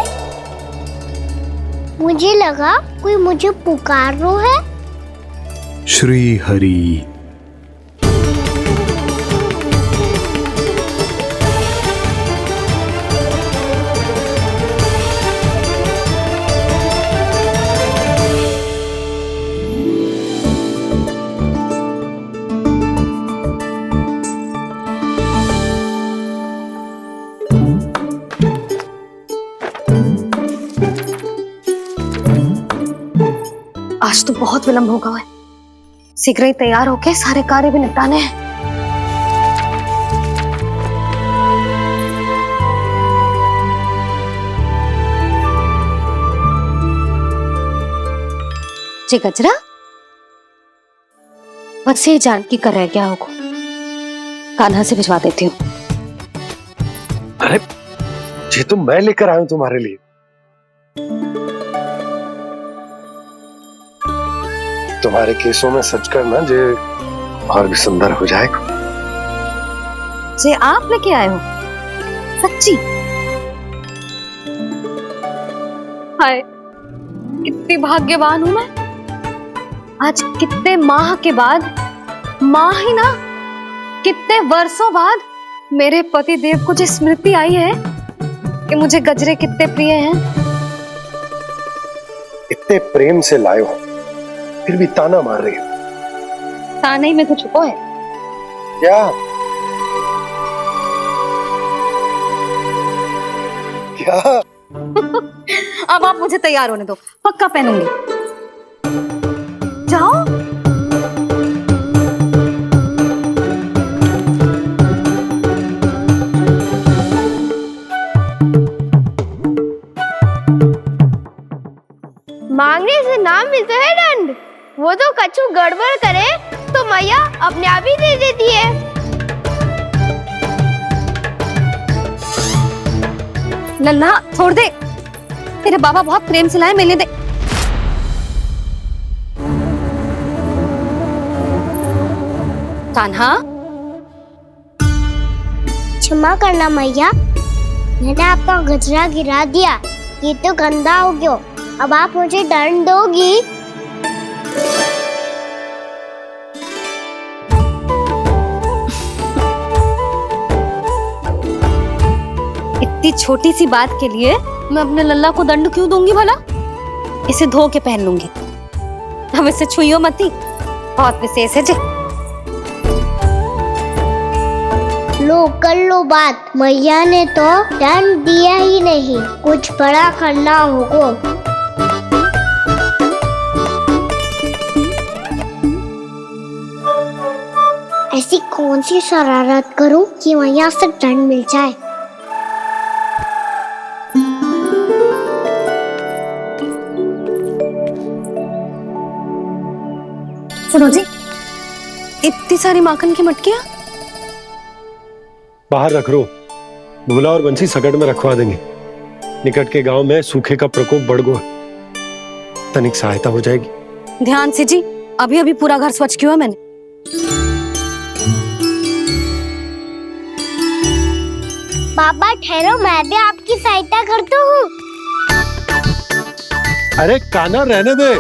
मुझे लगा कोई मुझे पुकार रहा है। श्री हरि। आज तो बहुत विलंब होगा है, शीघ्र ही तैयार होके सारे कार्य भी निपटाने हैं। जी गजरा, बस ये जानकी कर रहे क्या होगा, कान्हा से भिजवा देती हूँ। अरे ये तो मैं लेकर आया हूँ तुम्हारे लिए। तुम्हारे केसों में सच करना जे और भी सुंदर हो जाएगा। जे आप लेके आए हो? सच्ची? हाय, कितनी भाग्यवान हूं मैं। आज कितने माह के बाद, माह ही ना, कितने वर्षों बाद मेरे पति देव को जो स्मृति आई है कि मुझे गजरे कितने प्रिय हैं। इतने प्रेम से लाए हो, फिर भी ताना मार रही हो। ताने में कुछ छुपो है क्या? क्या? अब आप मुझे तैयार होने दो, पक्का पहनूंगी। जाओ। मांगने से नाम मिलता है दंड। वो तो कछु गड़बड़ करे तो मैया अपने आप ही दे देती है। लल्ला छोड़ दे, तेरे बाबा बहुत प्रेम से लाए, मिलने दे। कान्हा, क्षमा करना मैया, मैंने आपका गजरा गिरा दिया, ये तो गंदा हो गया। अब आप मुझे दंड दोगी? इतनी छोटी सी बात के लिए मैं अपने लल्ला को दंड क्यों दूंगी भला? इसे धो के पहन लूंगी। हम इसे छुइयो मती, बहुत विशेष है जी। लो कर लो बात, मैया ने तो दंड दिया ही नहीं, कुछ बड़ा करना होगा। ऐसी कौन सी शरारत करूं कि मैया से दंड मिल जाए? सुनो जी, इतनी सारी माखन की मटकियां बाहर रख रो, भूला और बंसी सकट में रखवा देंगे। निकट के गांव में सूखे का प्रकोप बढ़ गया, तनिक सहायता हो जाएगी। ध्यान से जी, अभी अभी पूरा घर स्वच्छ किया मैंने। पापा ठहरो, मैं भी आपकी सहायता करता हूँ। अरे कान्हा रहने दे।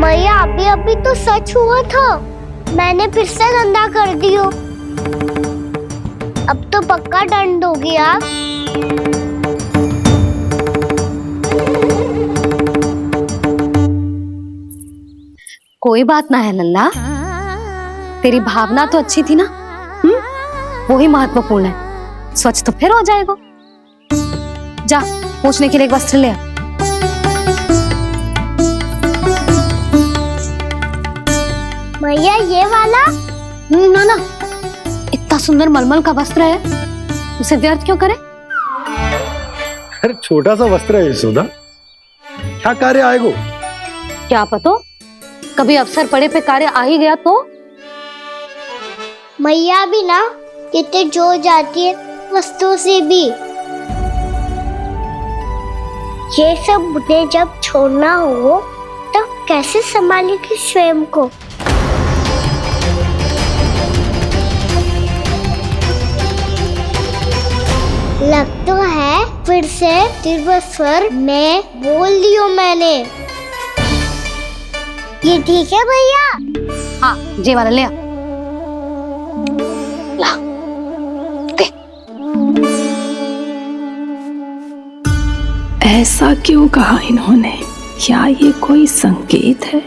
मैया अभी तो सच हुआ था, मैंने फिर से गंदा कर दियो। अब तो पक्का दंड दोगी आप। कोई बात ना है लल्ला, तेरी भावना तो अच्छी थी ना, वो ही महत्वपूर्ण है। स्वच्छ तो फिर हो जाएगा। जा पोंछने के लिए एक वस्त्र ले आ। भैया ये वाला? ना ना, इतना सुंदर मलमल का वस्त्र है, उसे व्यर्थ क्यों करे? अरे छोटा सा वस्त्र है यशोदा, क्या कार्य आएगा? क्या पता, कभी अवसर पड़े पे कार्य आ ही गया तो? मैया भी ना कितने जो जाती है वस्तुओं से भी। ये सब मुझे जब छोड़ना हो तो कैसे संभालेगी स्वयं को? लग तो है फिर से तिरस्वर में बोल दियो मैंने। ये ठीक है भैया? हाँ, जे वाला ले आ। ला, दे। ऐसा क्यों कहा इन्होंने? क्या ये कोई संकेत है?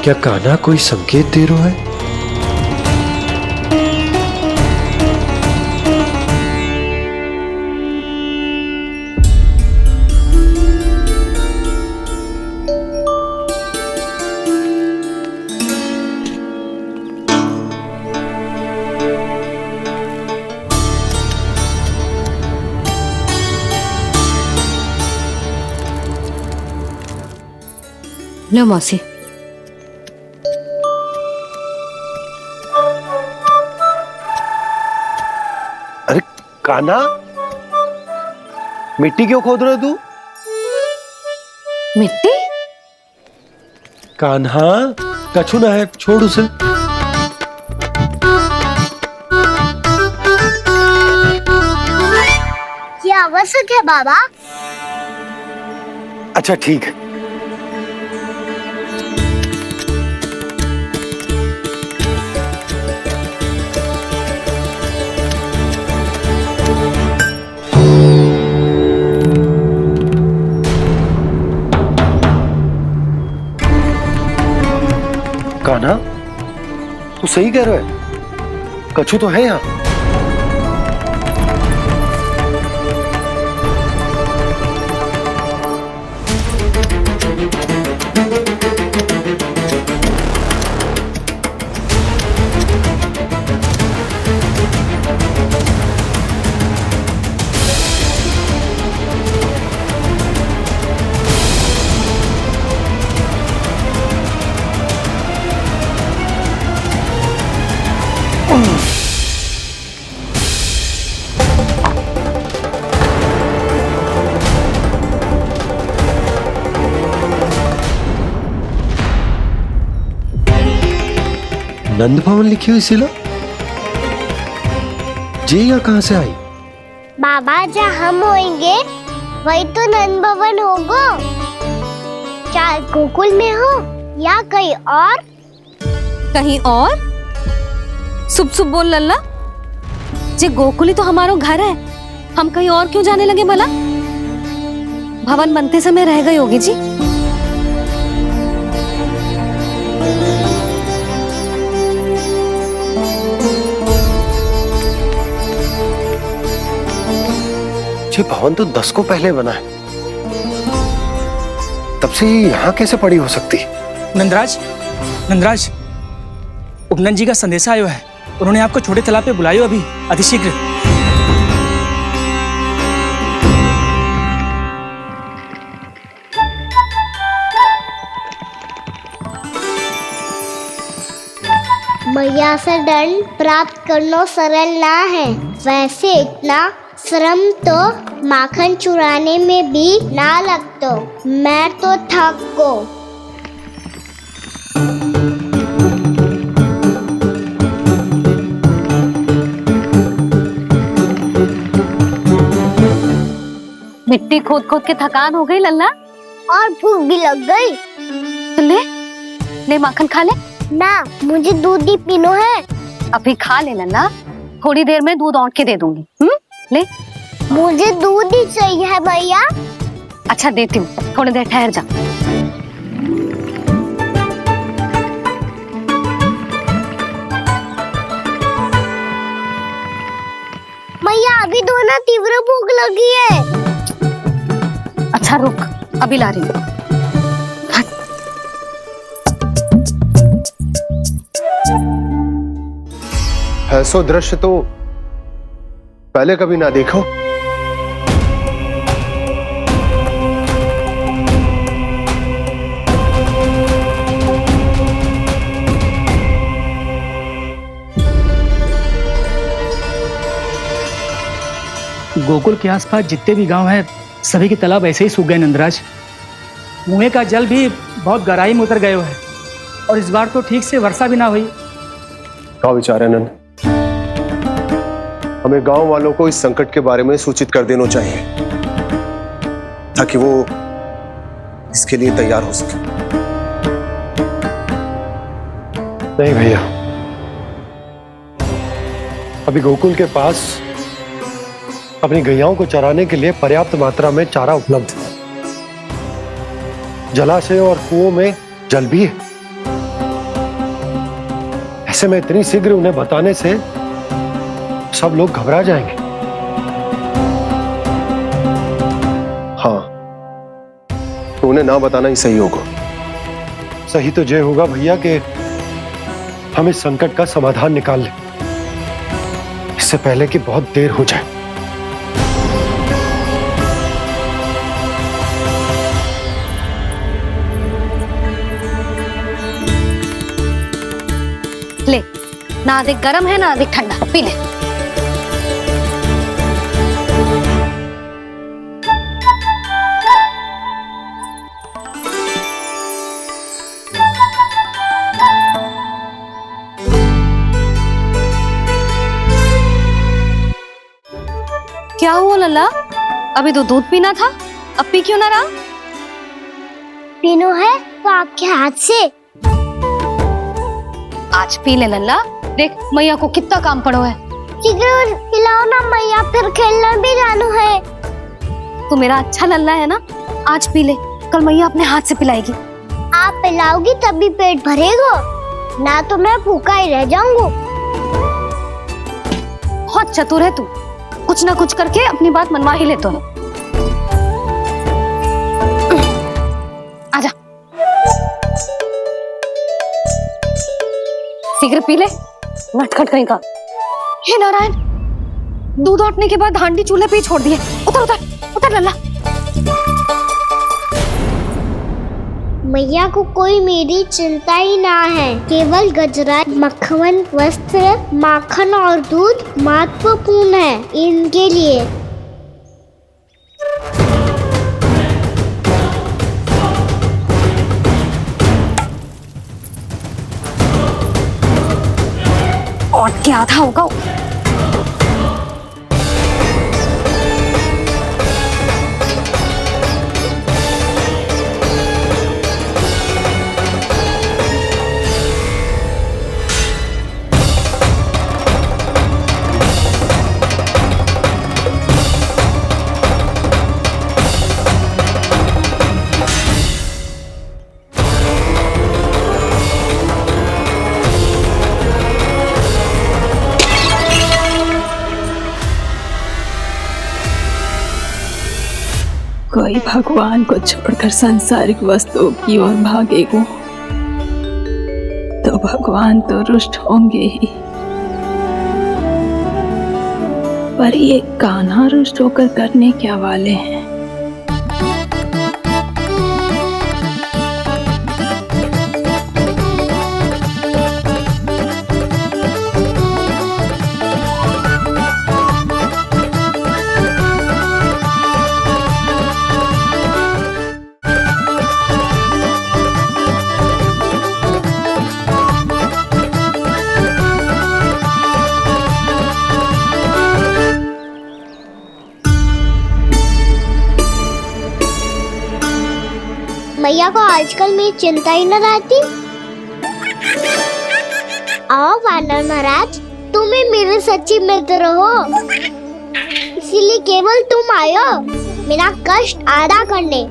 क्या कान्हा कोई संकेत दे रहा है? लो मौसी। अरे कान्हा, मिट्टी क्यों खोद रहे तू? मिट्टी? कान्हा, कछु ना है, छोड़ उसे। आवश्यक है बाबा। अच्छा ठीक है। कान्हा, तू सही कह रहा है, कछु तो है यहाँ। नंद भवन लिखी हुई शिला, ये यहाँ कहाँ से आई? बाबा जहाँ हम होंगे वही तो नंद भवन होगा। चाहे गोकुल में हो या कहीं और। कहीं और? सुब सुब बोल लल्ला, जे गोकुली तो हमारो घर है, हम कहीं और क्यों जाने लगे भला? भवन बनते समय रह गई होगी जी। ये भवन तो 10 को पहले बना है, तब से यहाँ कैसे पड़ी हो सकती? नंदराज, नंदराज, उपनंद जी का संदेशा आयो है। उन्होंने आपको छोटे तालाब पे बुलायो अभी, अतिशीघ्र। मैया से दंड प्राप्त करना सरल ना है, वैसे इतना श्रम तो माखन चुराने में भी ना लगतो। मैं तो थक गो। मिट्टी खोद खोद के थकान हो गई लल्ला, और भूख भी लग गई। तो ले माखन खा ले। ना, मुझे दूध ही पीनो है। अभी खा ले लल्ला, थोड़ी देर में दूध औंट के दे दूंगी। ले। मुझे दूध ही चाहिए है भैया। अच्छा देती हूँ, थोड़ी देर ठहर जा। मैया अभी तो ना तीव्र भूख लगी है। अच्छा रुक, अभी ला रही हूँ। ऐसा दृश्य तो पहले कभी ना देखो। गोकुल के आसपास जितने भी गांव हैं, सभी के तालाब ऐसे ही सूख गए नंदराज। कुएं का जल भी बहुत गहराई में उतर गए है, और इस बार तो ठीक से वर्षा भी ना हुई। क्या विचार है नंद? हमें गांव वालों को इस संकट के बारे में सूचित कर देना चाहिए, ताकि वो इसके लिए तैयार हो सके। नहीं भैया, अभी गोकुल के पास अपनी गैयाओं को चराने के लिए पर्याप्त मात्रा में चारा उपलब्ध है। जलाशय और कुओं में जल भी है। ऐसे में इतनी शीघ्र उन्हें बताने से सब लोग घबरा जाएंगे। हाँ, तो उन्हें ना बताना ही सही होगा। सही तो ये होगा भैया कि हम इस संकट का समाधान निकाल लें, इससे पहले कि बहुत देर हो जाए। ले, ना अधिक गर्म है ना अधिक ठंडा, पी ले। क्या हुआ लल्ला? अभी तो दूध पीना था, अब पी क्यों ना रहा? पीनो है तो आपके हाथ से। आज पी ले लल्ला, देख मैया को कितना काम पड़ो है। शीघ्र पिलाओ ना मैया, फिर खेलने भी जाना है। तू मेरा अच्छा लल्ला है ना, आज पी ले, कल मैया अपने हाथ से पिलाएगी। आप पिलाओगी तभी पेट भरेगा, ना तो मैं भूखा ही रह जाऊंगा। बहुत चतुर है तू, कुछ ना कुछ करके अपनी बात मनवा ही लेता है। आजा, शीघ्र पी ले, नटखट कहीं का। हे नारायण, दूध औटने के बाद हांडी चूल्हे पे ही छोड़ दिए। उतर उतर उतर लल्ला। मैया को कोई मेरी चिंता ही ना है, केवल गजरा, मक्खन, वस्त्र, माखन और दूध महत्वपूर्ण है इनके लिए। और क्या था होगा? कोई भगवान को छोड़कर सांसारिक वस्तुओं की ओर भागेगा तो भगवान तो रुष्ट होंगे ही, पर ये कान्हा रुष्ट होकर करने क्या वाले हैं? मैया को आजकल मेरी चिंता ही न रहती। आओ वानर महाराज, तुम ही मेरे सच्ची मित्र हो, इसीलिए केवल तुम आयो मेरा कष्ट आधा करने।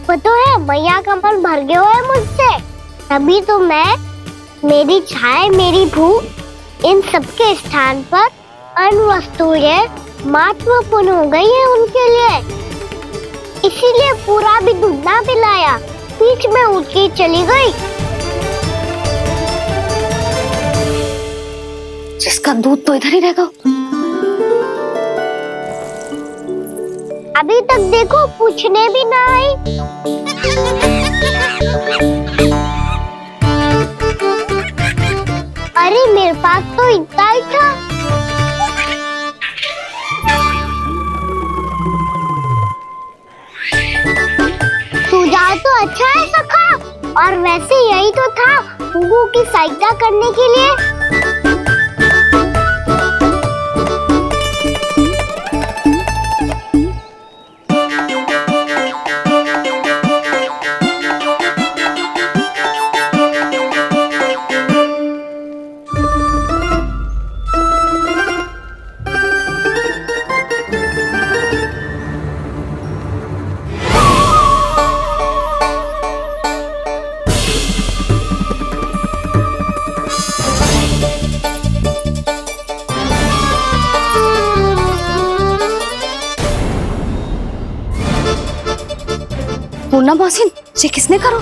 पता है मैया का मन भर गया है मुझसे, तभी तो मैं, मेरी छाया, मेरी भूख, इन सबके स्थान पर अन्य वस्तुएं महत्वपूर्ण हो गई है उनके लिए। इसीलिए पूरा भी दूध ना पिलाया, बीच में उठ के चली गई। जिसका दूध तो इधर ही रहेगा। अभी तक देखो पूछने भी ना आई। अरे मेरे पास तो इतना ही था। सुझाव तो अच्छा है सखा, और वैसे यही तो था हुगू की सहायता करने के लिए। पूर्णा मौसी, ये किसने करो?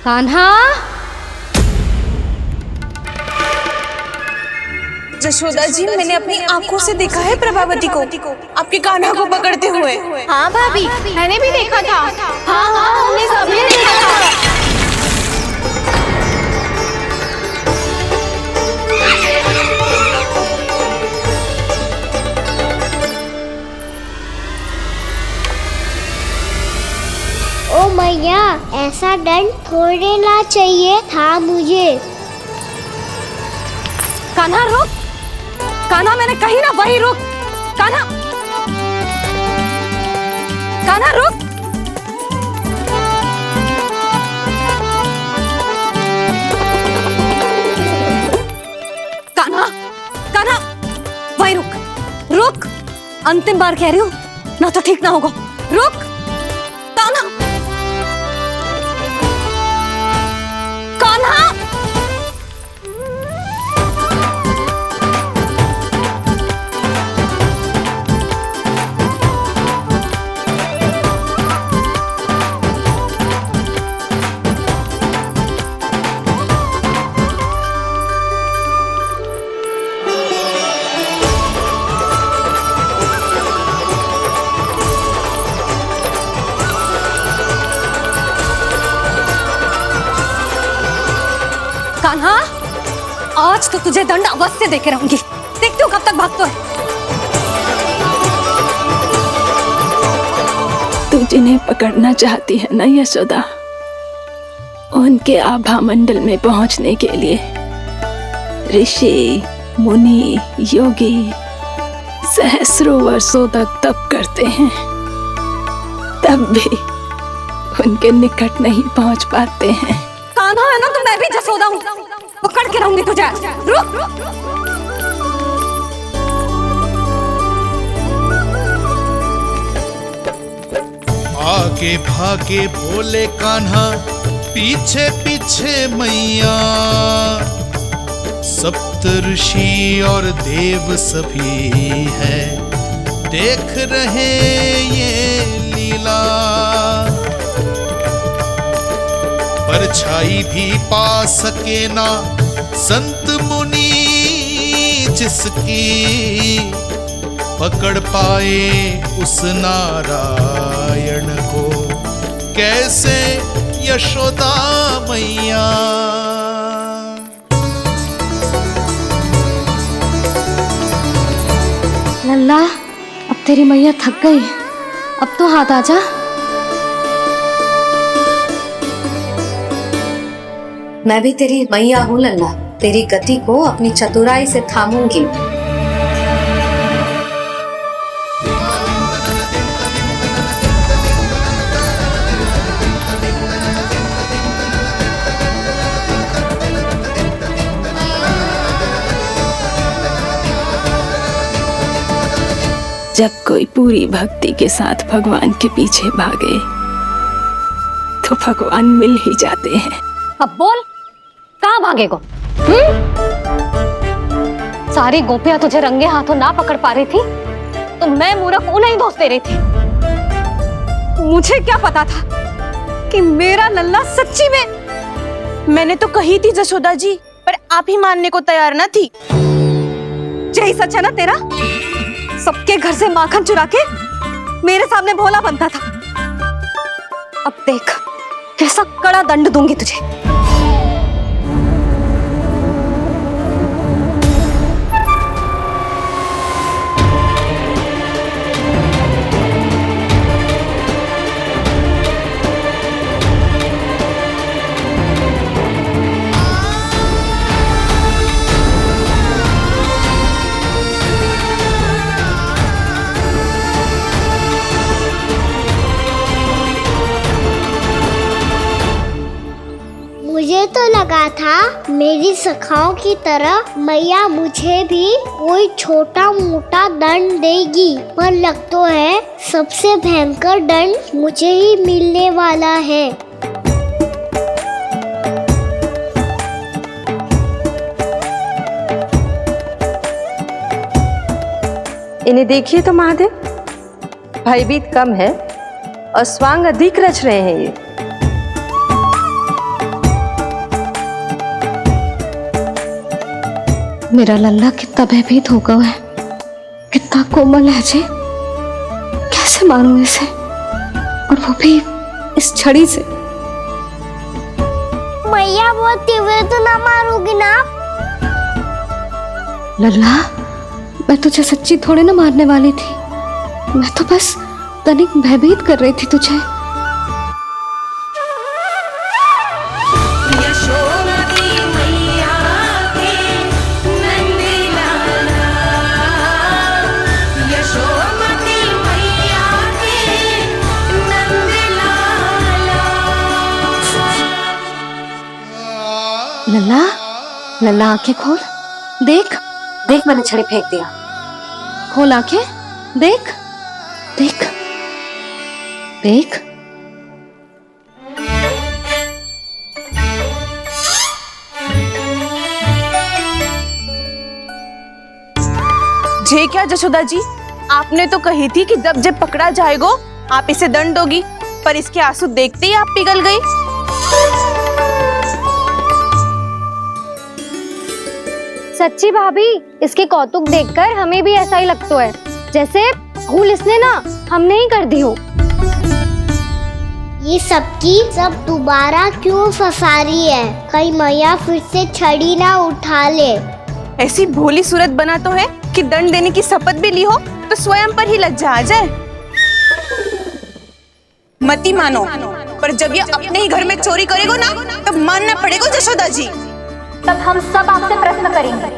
कान्हा, जशोदा जी, मैंने अपनी आंखों से देखा है प्रभावती को आपके कान्हा को पकड़ते हुए। हाँ भाभी, मैंने भी देखा था। हाँ हाँ, हमने सबने देखा था। ओ मैया, ऐसा दंड थोड़े ना चाहिए था मुझे। कान्हा रुक, कान्हा मैंने कही ना वही रुक। कान्हा, कान्हा रुक। कान्हा, कान्हा वही रुक, रुक। अंतिम बार कह रही हूँ, ना तो ठीक ना होगा। रुक कान्हा, कान्हा। कान्हा, आज तो तुझे दंड अवश्य देके रहूंगी। देखती हूँ कब तक भागते है। तू जिन्हें पकड़ना चाहती है ना यशोदा, उनके आभा मंडल में पहुंचने के लिए ऋषि, मुनि, योगी सहस्रों वर्षों तक तप करते हैं, तब भी उनके निकट नहीं पहुंच पाते हैं। कान्हा है ना, तो मैं भी जसोदा हूँ, पकड़ के रहूंगी तुझे। रुक। आगे भागे बोले कान्हा, पीछे पीछे मैया। सप्त ऋषि और देव सभी है, देख रहे ये लीला। परछाई भी पा सके ना संत मुनि जिसकी, पकड़ पाए उस नारायण को कैसे यशोदा मैया। लल्ला, अब तेरी मैया थक गई, अब तो हाथ आजा। मैं भी तेरी मैया हूँ लल्ला, तेरी गति को अपनी चतुराई से थामूंगी। जब कोई पूरी भक्ति के साथ भगवान के पीछे भागे तो भगवान मिल ही जाते हैं। अब बोल, कहाँ भागेगो? सारी गोपियां तुझे रंगे हाथों ना पकड़ पा रही थी, तो मैं मूर्ख उन्हें ही दोष दे रही थी। मुझे क्या पता था कि मेरा लल्ला सच्ची में। मैंने तो कही थी जसोदा जी, पर आप ही मानने को तैयार ना थी। यही सच है ना तेरा? सबके घर से माखन चुरा के मेरे सामने भोला बनता था। अब देख कैसा कड़ा दंड दूंगी तुझे। मुझे तो लगा था मेरी सखाओं की तरह मैया मुझे भी कोई छोटा मोटा दंड देगी, पर लग तो है सबसे भयंकर दंड मुझे ही मिलने वाला है। इन्हें देखिए तो महादेव, भयभीत कम है और स्वांग अधिक रच रहे हैं ये। मेरा लल्ला कितना भयभीत हो गया है, कितना कोमल है जी। कैसे मारूं इसे, और वो भी इस छड़ी से। मैया बहुत तीव्र तो ना मारोगी ना? लल्ला, मैं तुझे सच्ची थोड़ी ना मारने वाली थी, मैं तो बस तनिक भयभीत कर रही थी तुझे। लल्ला, लल्ला आंखें खोल, देख देख मैंने छड़ी फेंक दिया। खोल आंखें, देख देख देख। जे क्या जशोदा जी, आपने तो कही थी कि जब जब पकड़ा जाएगा आप इसे दंड दोगी, पर इसके आंसू देखते ही आप पिघल गई। सच्ची भाभी, इसके कौतुक देखकर हमें भी ऐसा ही लगता है जैसे भूल इसने ना हमने ही कर दी हो। ये सब दोबारा क्यों फंसा रही है? कहीं मैया फिर से छड़ी ना उठा ले। ऐसी भोली सूरत बना तो है कि दंड देने की शपथ भी ली हो तो स्वयं पर ही लज्जा आ जाए। मती मानो, पर जब ये अपने ही घर में चोरी करेगो ना तब मानना पड़ेगा जशोदा जी। तब हम सब आपसे प्रश्न करेंगे,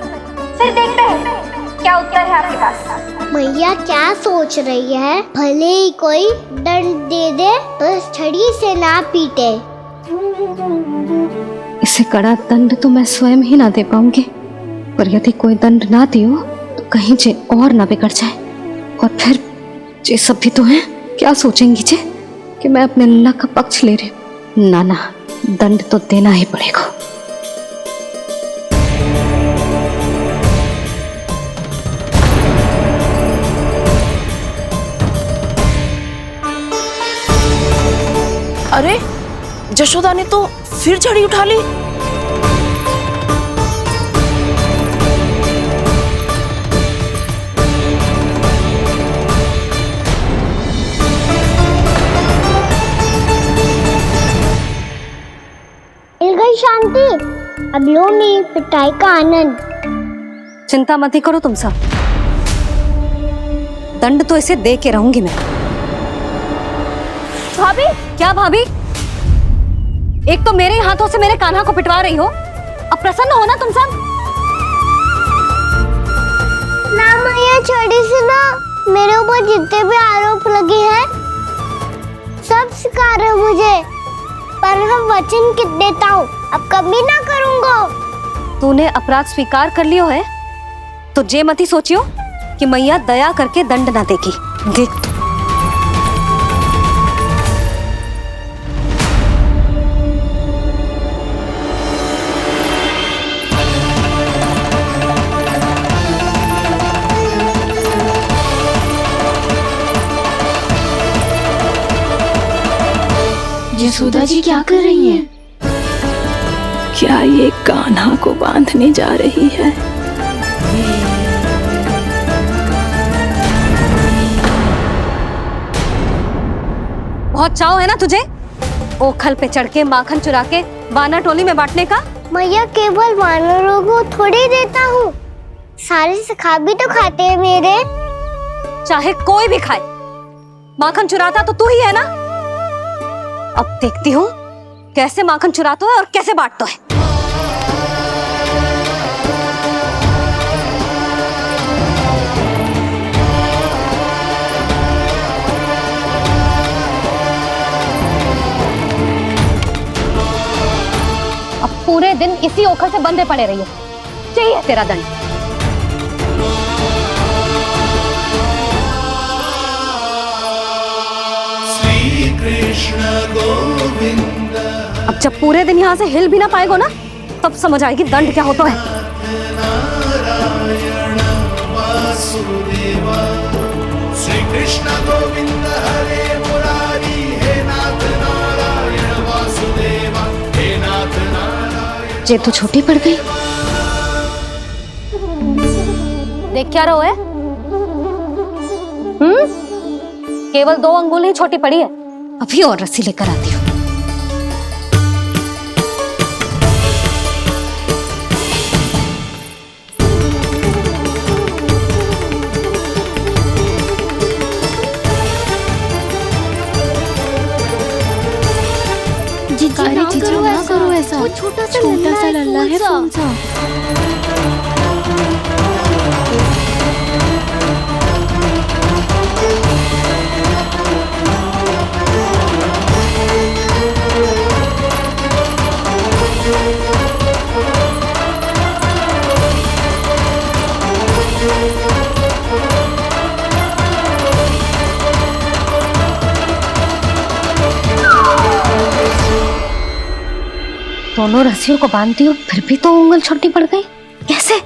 फिर देखते हैं क्या उत्तर है आपके पास। मैया क्या सोच रही है? भले ही कोई दंड दे दे, बस छड़ी से ना पीटे। इसे कड़ा दंड तो मैं स्वयं ही ना दे पाऊंगी, पर यदि कोई दंड ना दियो तो कहीं जे और ना बिगड़ जाए, और फिर जे सब भी तो हैं, क्या सोचेंगी जे कि मैं अपने लल्ला का पक्ष ले रही हूँ। ना ना, दंड तो देना ही पड़ेगा। अरे, जशोदा ने तो फिर छड़ी उठा ली। मिल गई शांति, अब लो मेरी पिटाई का आनंद। चिंता मत ही करो तुम सब, दंड तो इसे दे के रहूंगी मैं। भाभी, क्या भाभी? एक तो मेरे हाथों से मेरे कान्हा को पिटवा रही हो, अब प्रसन्न हो ना तुम सब? ना मैया, छड़ी से ना मेरे ऊपर जितने भी आरोप लगे हैं सब स्वीकार है मुझे, पर हम वचन कित देता हूँ, अब कभी ना करूँगा। तूने अपराध स्वीकार कर लियो है तो जे मत ही सोचियो कि मैया दया करके दंड ना देगी। देख तू। यशोदा जी क्या कर रही हैं? क्या ये कान्हा को बांधने जा रही है? बहुत चाव है ना तुझे ओखल पे चढ़ के माखन चुरा के वानर टोली में बांटने का? मैया, केवल वानरों को थोड़ी देता हूँ, सारे सखा भी तो खाते हैं मेरे। चाहे कोई भी खाए, माखन चुराता तो तू ही है ना। अब देखती हूँ कैसे माखन चुराता है और कैसे बांटता है। अब पूरे दिन इसी ओखल से बंधे पड़े रहिए, चाहिए तेरा दंड। अब जब पूरे दिन यहाँ से हिल भी ना पाएगो ना, तब समझ आएगी दंड क्या होता है। श्री कृष्ण गोविंद हरे मुरारी, हे नाथ नारायण वासुदेवा, हे नाथ नारायण। जे तू छोटी पड़ गई, देख क्या रहो है? केवल 2 अंगुल ही छोटी पड़ी है, अभी और रस्सी लेकर आती हूँ। जीजी ना करो ऐसा। वो छोटा सा लल्ला है कौन सा? दोनों रस्सियों को बांधती हूँ, फिर भी तो उंगल छोटी पड़ गई। कैसे?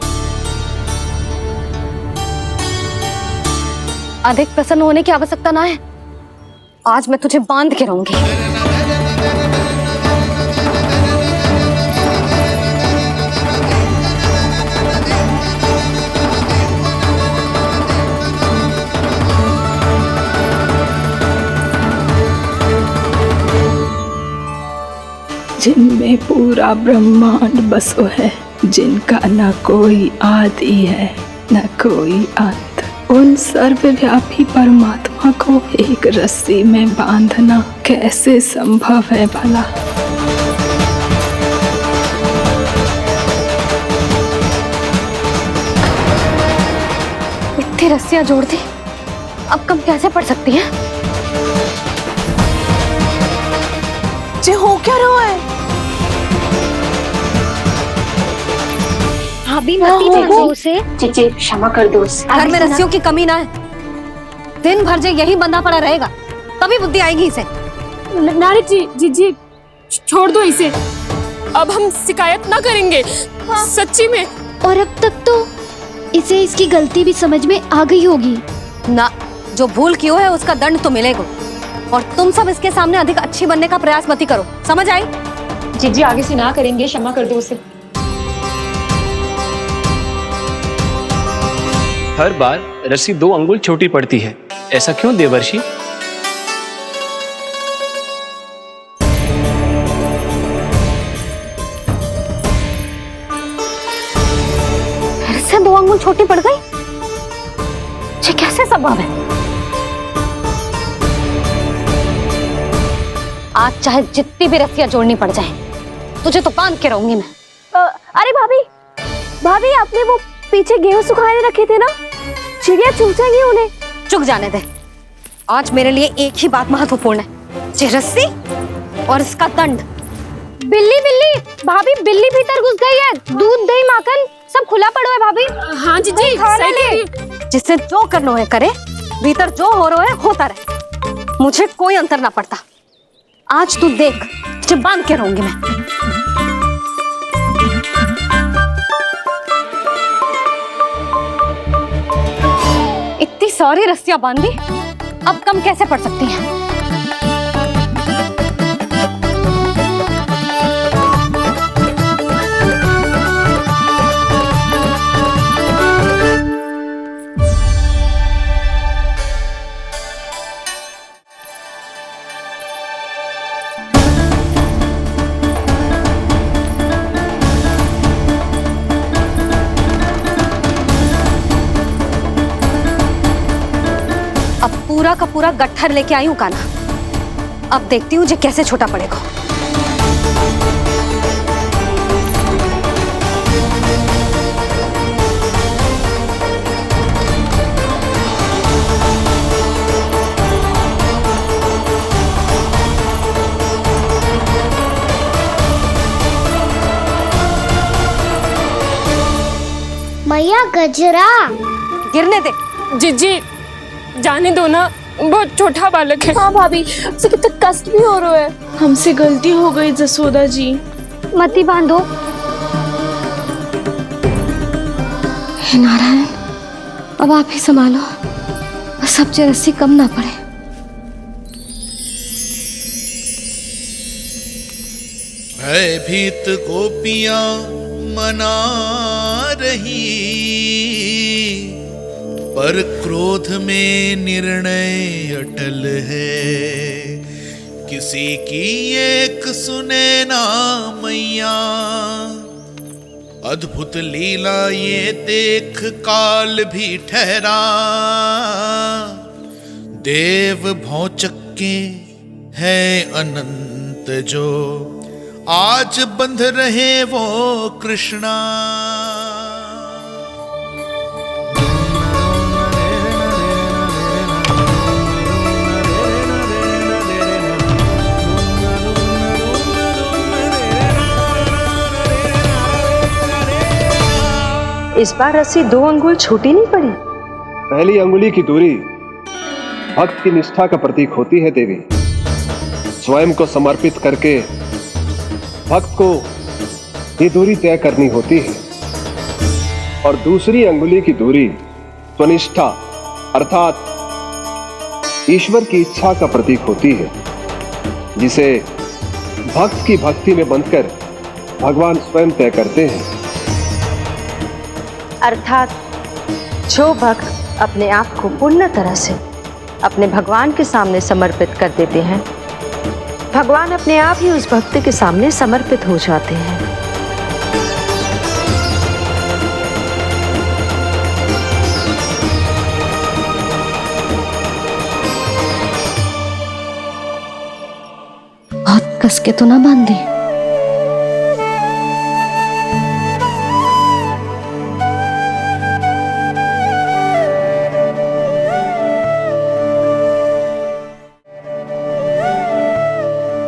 अधिक प्रसन्न होने की आवश्यकता ना है, आज मैं तुझे बांध के रहूंगी। जिनमें पूरा ब्रह्मांड बसो है, जिनका न कोई आदि है न कोई अंत, उन सर्वव्यापी परमात्मा को एक रस्सी में बांधना कैसे संभव है भला? इतनी रस्सियां जोड़ दी, अब कम कैसे पड़ सकती हैं? जे हो क्या रहा है? भाभी मत उसे। चीची क्षमा कर दो उसे। घर में रस्सियों की कमी ना है, दिन भर जे यही बंधा पड़ा रहेगा, तभी बुद्धि आएगी इसे। नारी जी छोड़ दो इसे, अब हम शिकायत ना करेंगे। सच्ची में। और अब तक तो इसे इसकी गलती भी समझ में आ गई होगी ना। जो भूल की है उसका दंड तो मिलेगा, और तुम सब इसके सामने अधिक अच्छी बनने का प्रयास मत ही करो, समझ आई? जी आगे से ना करेंगे, क्षमा कर दो उसे। हर बार रस्सी 2 अंगुल छोटी पड़ती है, ऐसा क्यों देवर्षि? फिर से 2 अंगुल छोटी पड़ गई? ये कैसे संभव है? आज चाहे जितनी भी रस्सियां जोड़नी पड़ जाए, तुझे तो बांध के रहूंगी मैं। अरे भाभी आपने वो पीछे गेहूं सुखाए रखे थे ना, चिड़िया चुग जाएंगी उन्हें। चुग जाने दे, आज मेरे लिए एक ही बात महत्वपूर्ण है, ये रस्सी और इसका दंड। बिल्ली भाभी, बिल्ली भीतर घुस गई है। दूध दही माखन सब खुला पड़ो है भाभी। हाँ जी सही कह रही है। जिससे जो करना है करे, भीतर जो हो रहा है होता रहे, मुझे कोई अंतर ना पड़ता। आज तू देख, तुझे बांध के रहूंगी मैं। इतनी सारी रस्सियां बांधी, अब कम कैसे पड़ सकती हैं? पूरा का पूरा गट्ठर लेके आई हूं कान्हा, अब देखती हूँ जे कैसे छोटा पड़ेगा। मैया गजरा गिरने दे। जी जाने दो ना, बहुत छोटा बालक है। हाँ भाभी, उसे कितना कष्ट भी हो रहा है। हमसे गलती हो गई जसोदा जी। मत ही बांधो। हे नारायण, अब आप ही संभालो, बस अब जे रस्सी कम ना पड़े। भयभीत गोपियां मना रही, पर क्रोध में निर्णय अटल है, किसी की एक सुने ना मैया। अद्भुत लीला ये देख काल भी ठहरा, देव भौचक्के है अनंत जो, आज बंध रहे वो कृष्णा। इस बार रस्सी 2 अंगुल छोटी नहीं पड़ी। पहली अंगुली की दूरी भक्त की निष्ठा का प्रतीक होती है देवी। स्वयं को समर्पित करके भक्त को ये दूरी तय करनी होती है, और दूसरी अंगुली की दूरी स्वनिष्ठा अर्थात ईश्वर की इच्छा का प्रतीक होती है, जिसे भक्त की भक्ति में बंधकर भगवान स्वयं तय करते हैं। अर्थात जो भक्त अपने आप को पूर्ण तरह से अपने भगवान के सामने समर्पित कर देते हैं, भगवान अपने आप ही उस भक्त के सामने समर्पित हो जाते हैं। बहुत कस के तो ना बांधी।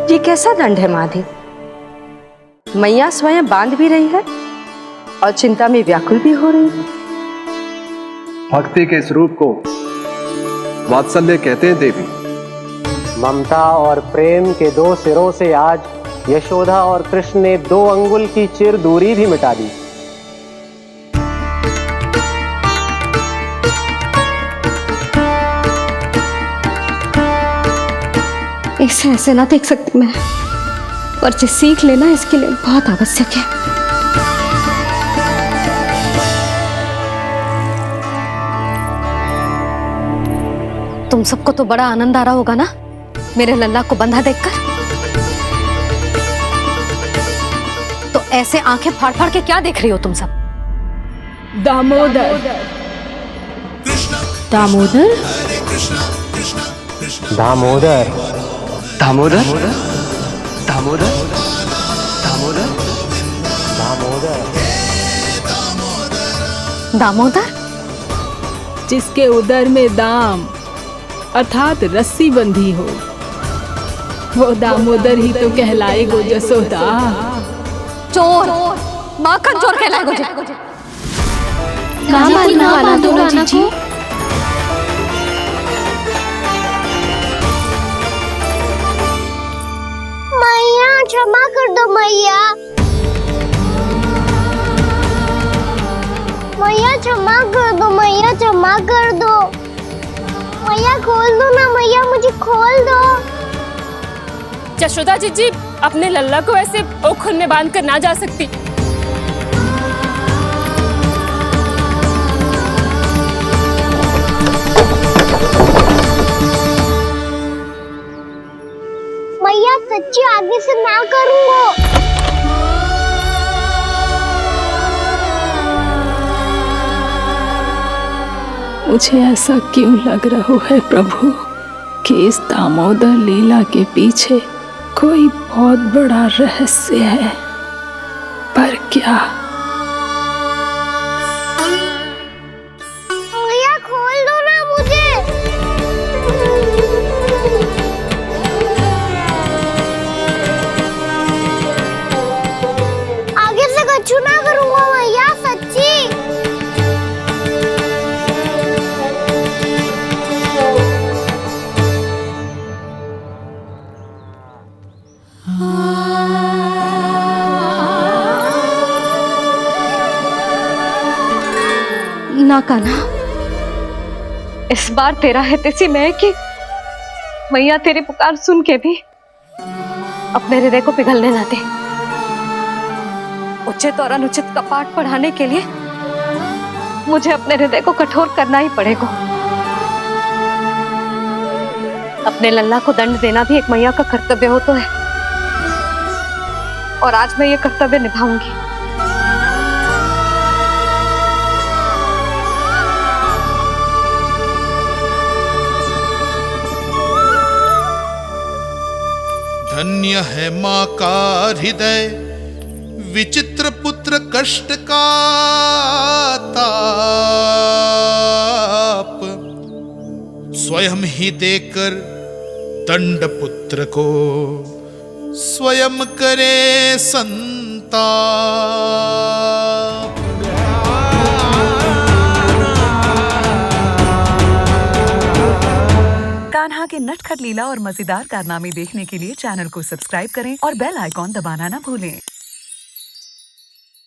ये कैसा दंड है माधि? मैया स्वयं बांध भी रही है और चिंता में व्याकुल भी हो रही है। भक्ति के स्वरूप को वात्सल्य कहते हैं देवी। ममता और प्रेम के 2 सिरों से आज यशोदा और कृष्ण ने 2 अंगुल की चिर दूरी भी मिटा दी। इसे ऐसे ना देख सकती मैं, पर जो सीख लेना इसके लिए बहुत आवश्यक है। तुम सबको तो बड़ा आनंद आ रहा होगा ना मेरे लल्ला को बंधा देखकर। तो ऐसे आंखें फाड़ फाड़ के क्या देख रही हो तुम सब? दामोदर दामोदर दामोदर दामोदर दामोदर दामोदर दामोदर दामोदर जिसके उदर में दाम अर्थात रस्सी बंधी हो, वो दामोदर ही तो कहलाएगो जसोदा। चोर माखन चोर कहलाएगो जे। कहाँ बांधना वाला दोनों जीजी? मैया क्षमा कर दो मैया। मैया क्षमा कर दो, मैया क्षमा कर दो। मैया खोल दो ना मैया, मुझे खोल दो। जशोदा जीजी अपने लल्ला को ऐसे ओखुन में बांध कर ना जा सकती। मैया सच्ची आगे से ना करूँगा। मुझे ऐसा क्यों लग रहा है प्रभु कि इस दामोदर लीला के पीछे कोई बहुत बड़ा रहस्य है, पर क्या? मैया खोल दो ना मुझे। आगे से कछु ना करूँगा मैया, सच्ची। ना कान्हा, इस बार तेरा है तेसी मैं कि मैया तेरी पुकार सुन के भी अपने हृदय को पिघलने ना दे। उचित और अनुचित का पाठ पढ़ाने के लिए मुझे अपने हृदय को कठोर करना ही पड़ेगा। अपने लल्ला को दंड देना भी एक मैया का कर्तव्य हो तो है, और आज मैं ये कर्तव्य निभाऊंगी। धन्य है माँ का हृदय, विचित्र पुत्र कष्ट का ताप, स्वयं ही देकर दंड पुत्र को स्वयं करे संताप। कान्हा के नटखट लीला और मजेदार कारनामे देखने के लिए चैनल को सब्सक्राइब करें और बेल आइकॉन दबाना ना भूलें।